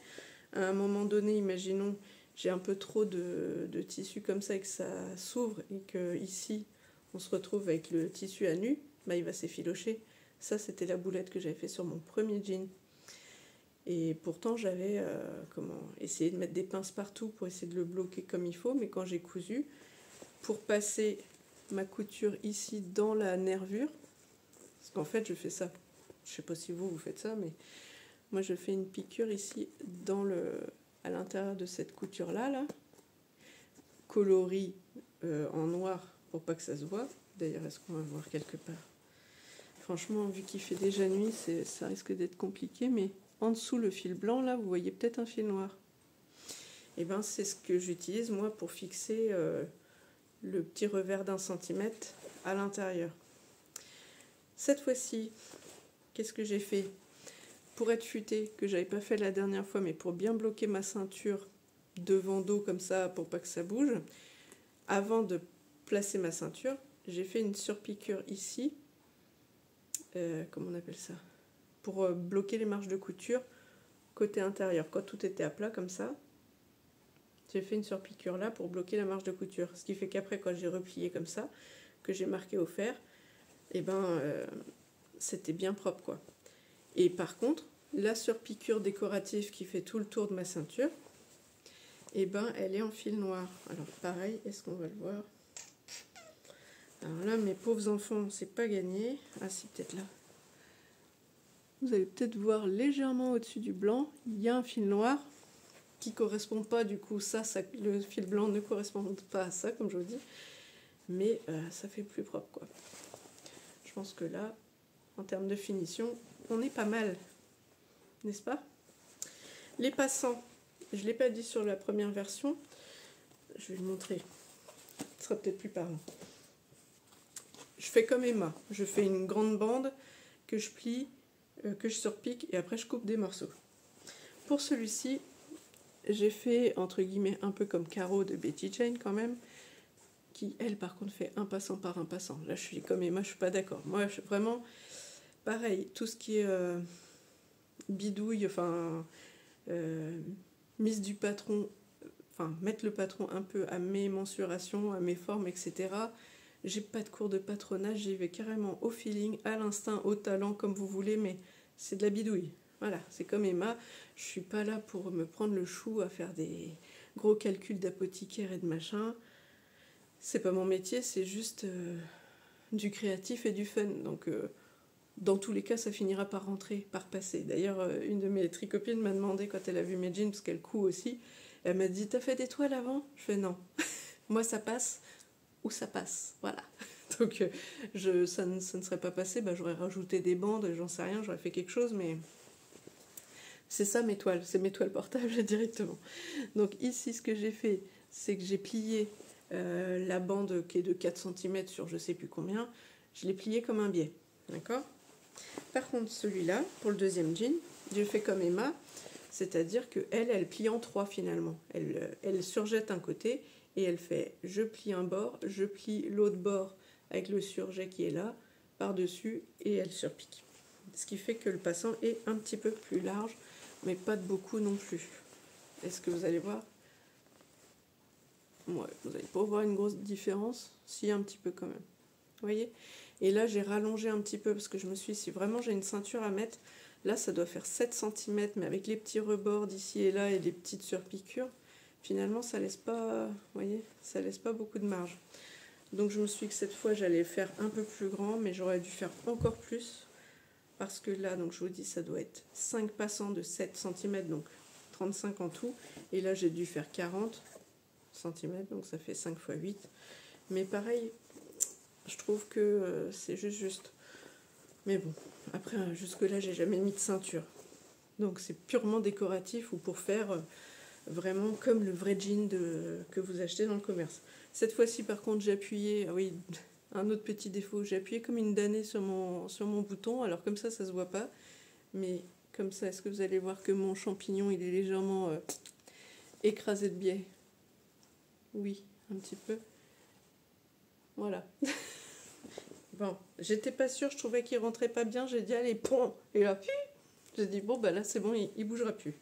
à un moment donné, imaginons, j'ai un peu trop de tissu comme ça, et que ça s'ouvre, et que ici, on se retrouve avec le tissu à nu, bah, il va s'effilocher. Ça, c'était la boulette que j'avais fait sur mon premier jean. Et pourtant, j'avais essayé de mettre des pinces partout pour essayer de le bloquer comme il faut. Mais quand j'ai cousu, pour passer ma couture ici dans la nervure, parce qu'en fait, je fais ça. Je sais pas si vous faites ça, mais moi, je fais une piqûre ici à l'intérieur de cette couture-là, là, coloris en noir pour pas que ça se voit. D'ailleurs, est-ce qu'on va voir quelque part? Franchement, vu qu'il fait déjà nuit, ça risque d'être compliqué, mais... En dessous, le fil blanc, là, vous voyez peut-être un fil noir. Et bien, c'est ce que j'utilise, moi, pour fixer le petit revers d'1 centimètre à l'intérieur. Cette fois-ci, qu'est-ce que j'ai fait? Pour être futé, que j'avais pas fait la dernière fois, mais pour bien bloquer ma ceinture devant dos, comme ça, pour pas que ça bouge, avant de placer ma ceinture, j'ai fait une surpiqûre ici. Comment on appelle ça? Pour bloquer les marges de couture côté intérieur. Quand tout était à plat comme ça, j'ai fait une surpiqûre là pour bloquer la marge de couture. Ce qui fait qu'après, quand j'ai replié comme ça, que j'ai marqué au fer, et ben c'était bien propre, quoi. Et par contre, la surpiqûre décorative qui fait tout le tour de ma ceinture, et ben elle est en fil noir. Alors pareil, est-ce qu'on va le voir? Alors là, mes pauvres enfants, c'est pas gagné. Ah si, peut-être là. Vous allez peut-être voir légèrement au-dessus du blanc, il y a un fil noir qui correspond pas, du coup, le fil blanc ne correspond pas à ça, comme je vous dis, mais ça fait plus propre, quoi. Je pense que là, en termes de finition, on est pas mal, n'est-ce pas? Les passants, je ne l'ai pas dit sur la première version, je vais le montrer, ce sera peut-être plus parlant. Je fais comme Emma, je fais une grande bande que je plie, que je surpique et après je coupe des morceaux. Pour celui-ci, j'ai fait entre guillemets un peu comme Caro de Betty Jane quand même, qui elle par contre fait un passant par un passant. Là je suis comme Emma, je suis pas d'accord. Moi vraiment pareil, tout ce qui est bidouille, enfin mise du patron, enfin mettre le patron un peu à mes mensurations, à mes formes, etc. J'ai pas de cours de patronage, j'y vais carrément au feeling, à l'instinct, au talent, comme vous voulez, mais c'est de la bidouille. Voilà, c'est comme Emma, je suis pas là pour me prendre le chou à faire des gros calculs d'apothicaire et de machin. C'est pas mon métier, c'est juste du créatif et du fun. Donc dans tous les cas, ça finira par rentrer, par passer. D'ailleurs, une de mes tricopines m'a demandé, quand elle a vu mes jeans, parce qu'elle coud aussi, elle m'a dit « T'as fait des toiles avant ?» Je fais « Non. » Moi, ça passe où ça passe, voilà. Donc ça ne serait pas passé, bah, j'aurais rajouté des bandes, j'en sais rien, j'aurais fait quelque chose, mais c'est ça mes toiles, c'est mes toiles portables directement. Donc ici, ce que j'ai fait, c'est que j'ai plié la bande qui est de 4 cm sur je sais plus combien, je l'ai plié comme un biais, d'accord? Par contre, celui-là, pour le deuxième jean, j'ai fait comme Emma, c'est-à-dire qu'elle plie en 3 finalement. Elle surjette un côté, et elle fait je plie un bord, je plie l'autre bord avec le surjet qui est là, par-dessus, et elle surpique. Ce qui fait que le passant est un petit peu plus large, mais pas de beaucoup non plus. Est-ce que vous allez voir? Ouais, vous n'allez pas voir une grosse différence, si un petit peu quand même. Vous voyez? Et là, j'ai rallongé un petit peu parce que je me suis dit, si vraiment j'ai une ceinture à mettre, là, ça doit faire 7 cm, mais avec les petits rebords d'ici et là et les petites surpiqûres, finalement, ça laisse pas, vous voyez, ça laisse pas beaucoup de marge. Donc, je me suis dit que cette fois, j'allais faire un peu plus grand, mais j'aurais dû faire encore plus. Parce que là, donc je vous dis, ça doit être 5 passants de 7 cm, donc 35 en tout. Et là, j'ai dû faire 40 cm, donc ça fait 5 x 8. Mais pareil, je trouve que c'est juste. Mais bon, après, jusque-là, j'ai jamais mis de ceinture. Donc c'est purement décoratif ou pour faire vraiment comme le vrai jean que vous achetez dans le commerce. Cette fois-ci, par contre, j'ai appuyé... Ah oui, un autre petit défaut, j'ai appuyé comme une damnée sur mon bouton. Alors comme ça se voit pas. Mais comme ça, est-ce que vous allez voir que mon champignon, il est légèrement écrasé de biais? Oui, un petit peu. Voilà. Bon, j'étais pas sûre, je trouvais qu'il rentrait pas bien. J'ai dit, allez, pom. Et là, j'ai dit, bon, bah là, c'est bon, il bougera plus.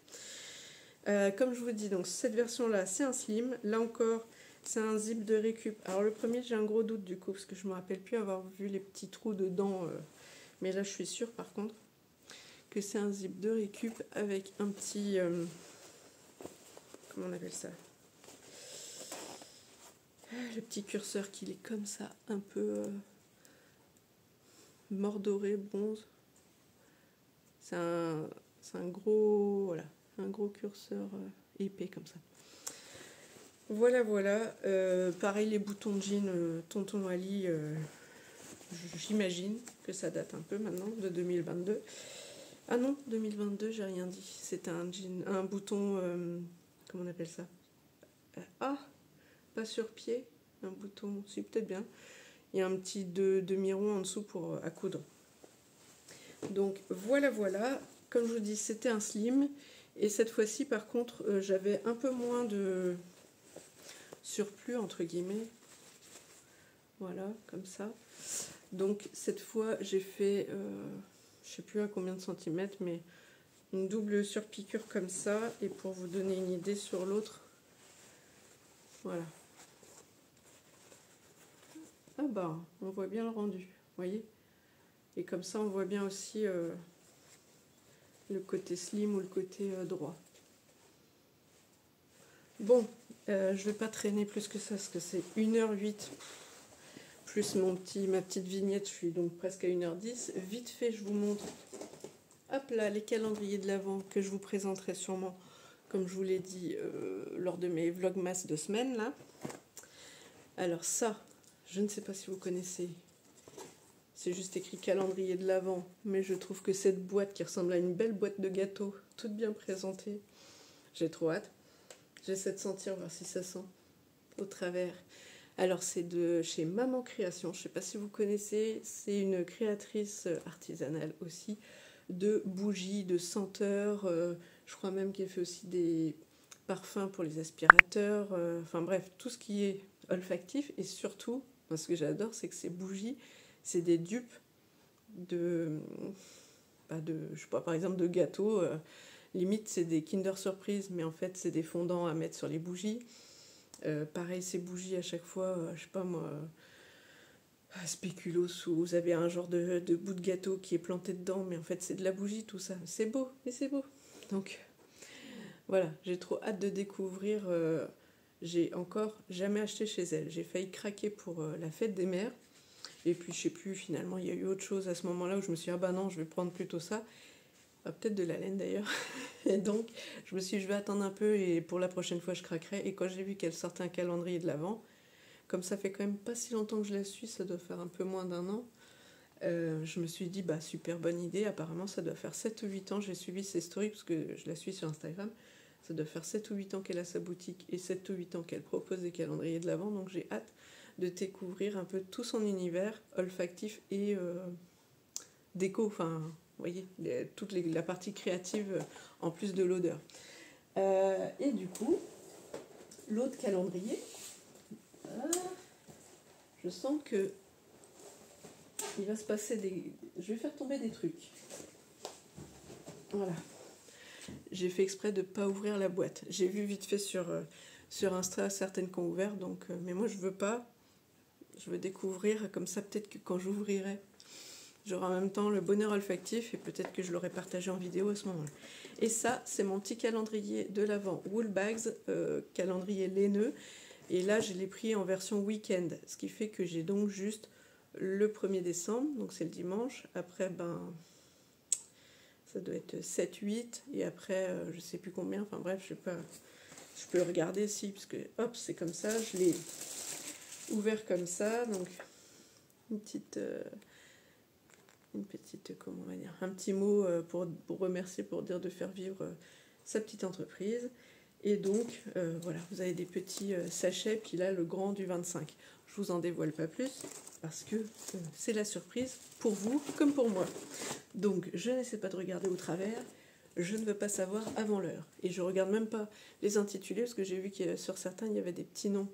Comme je vous dis, donc cette version-là, c'est un slim. Là encore, c'est un zip de récup. Alors le premier, j'ai un gros doute du coup, parce que je me rappelle plus avoir vu les petits trous dedans. Mais là, je suis sûre, par contre, que c'est un zip de récup avec un petit... comment on appelle ça? Le petit curseur qu'il est comme ça, un peu mordoré, bronze. C'est un gros... Voilà, un gros curseur épais comme ça. Voilà, voilà. Pareil, les boutons de jean Tonton Ali, j'imagine que ça date un peu maintenant, de 2022. Ah non, 2022, j'ai rien dit. C'était un jean, un bouton, comment on appelle ça? Ah, pas sur pied, un bouton, si peut-être bien. Il y a un petit demi-rond en dessous pour à coudre. Donc voilà, voilà. Comme je vous dis, c'était un slim. Et cette fois-ci, par contre, j'avais un peu moins de surplus, entre guillemets. Voilà, comme ça. Donc cette fois, j'ai fait, je sais plus à combien de centimètres, mais une double surpiqûre comme ça. Et pour vous donner une idée sur l'autre, voilà. Ah bah, on voit bien le rendu, vous voyez. Et comme ça, on voit bien aussi le côté slim ou le côté droit. Bon, je vais pas traîner plus que ça, parce que c'est 1h08, plus ma petite vignette, je suis donc presque à 1h10. Vite fait, je vous montre, hop là, les calendriers de l'Avent que je vous présenterai sûrement, comme je vous l'ai dit, lors de mes vlogmas de semaine, là. Alors ça, je ne sais pas si vous connaissez, c'est juste écrit calendrier de l'Avent, mais je trouve que cette boîte qui ressemble à une belle boîte de gâteau, toute bien présentée, j'ai trop hâte. J'essaie de sentir, voir si ça sent au travers. Alors c'est de chez Maman Création, je ne sais pas si vous connaissez, c'est une créatrice artisanale aussi, de bougies, de senteurs, je crois même qu'elle fait aussi des parfums pour les aspirateurs, enfin bref, tout ce qui est olfactif. Et surtout, ce que j'adore, c'est que ces bougies, c'est des dupes de je sais pas, par exemple de gâteaux, limite c'est des Kinder Surprise, mais en fait c'est des fondants à mettre sur les bougies. Pareil, ces bougies à chaque fois, je sais pas moi, spéculoos, où vous avez un genre de bout de gâteau qui est planté dedans, mais en fait c'est de la bougie, tout ça. C'est beau, mais c'est beau. Donc voilà, j'ai trop hâte de découvrir. J'ai encore jamais acheté chez elle. J'ai failli craquer pour la fête des mères. Et puis je sais plus, finalement il y a eu autre chose à ce moment-là où je me suis dit, ah bah non, je vais prendre plutôt ça. Peut-être de la laine d'ailleurs. Et donc je me suis dit, je vais attendre un peu et pour la prochaine fois je craquerai. Et quand j'ai vu qu'elle sortait un calendrier de l'Avent, comme ça fait quand même pas si longtemps que je la suis, ça doit faire un peu moins d'1 an, je me suis dit, bah super bonne idée. Apparemment ça doit faire 7 ou 8 ans, j'ai suivi ses stories parce que je la suis sur Instagram. Ça doit faire 7 ou 8 ans qu'elle a sa boutique et 7 ou 8 ans qu'elle propose des calendriers de l'Avent. Donc j'ai hâte de découvrir un peu tout son univers olfactif et déco, enfin, vous voyez, toute la partie créative en plus de l'odeur. Et du coup, l'autre calendrier, je sens que il va se passer des... Je vais faire tomber des trucs. Voilà. J'ai fait exprès de ne pas ouvrir la boîte. J'ai vu vite fait sur Insta certaines qui ont ouvert, donc, mais moi je veux pas. Je veux découvrir, comme ça peut-être que quand j'ouvrirai, j'aurai en même temps le bonheur olfactif et peut-être que je l'aurai partagé en vidéo à ce moment-là. Et ça, c'est mon petit calendrier de l'Avent Woolbags, calendrier laineux. Et là, je l'ai pris en version week-end, ce qui fait que j'ai donc juste le 1er décembre, donc c'est le dimanche. Après, ça doit être 7-8, et après, je sais plus combien, enfin bref, je sais pas, je peux regarder si, parce que hop, c'est comme ça, je l'ai ouvert comme ça, donc une petite, comment on va dire, un petit mot pour remercier, pour dire de faire vivre sa petite entreprise. Et donc, voilà, vous avez des petits sachets, puis là, le grand du 25. Je vous en dévoile pas plus, parce que c'est la surprise pour vous comme pour moi. Donc, je n'essaie pas de regarder au travers, je ne veux pas savoir avant l'heure. Et je regarde même pas les intitulés, parce que j'ai vu que sur certains, il y avait des petits noms,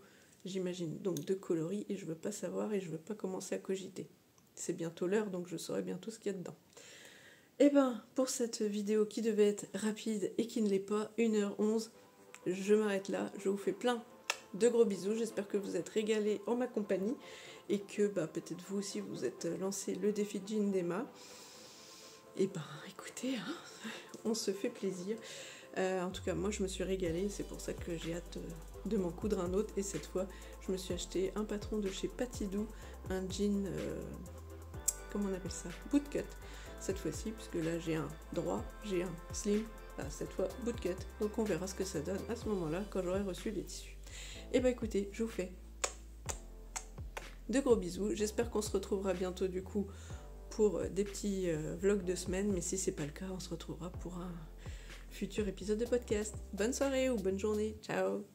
j'imagine, donc de coloris, et je veux pas savoir, et je veux pas commencer à cogiter. C'est bientôt l'heure, donc je saurai bientôt ce qu'il y a dedans. Et ben, pour cette vidéo qui devait être rapide et qui ne l'est pas, 1h11, je m'arrête là. Je vous fais plein de gros bisous. J'espère que vous êtes régalés en ma compagnie et que peut-être vous aussi vous êtes lancé le défi de Jean d'Emma. Et écoutez, hein, on se fait plaisir. En tout cas, moi je me suis régalée. C'est pour ça que j'ai hâte de m'en coudre un autre. Et cette fois, je me suis acheté un patron de chez Patidou, un jean, comment on appelle ça, bootcut. Cette fois-ci, puisque là j'ai un droit, j'ai un slim. Cette fois bootcut, donc on verra ce que ça donne à ce moment-là quand j'aurai reçu les tissus. Et écoutez, je vous fais de gros bisous, j'espère qu'on se retrouvera bientôt du coup pour des petits vlogs de semaine, mais si c'est pas le cas, on se retrouvera pour un futur épisode de podcast. Bonne soirée ou bonne journée, ciao.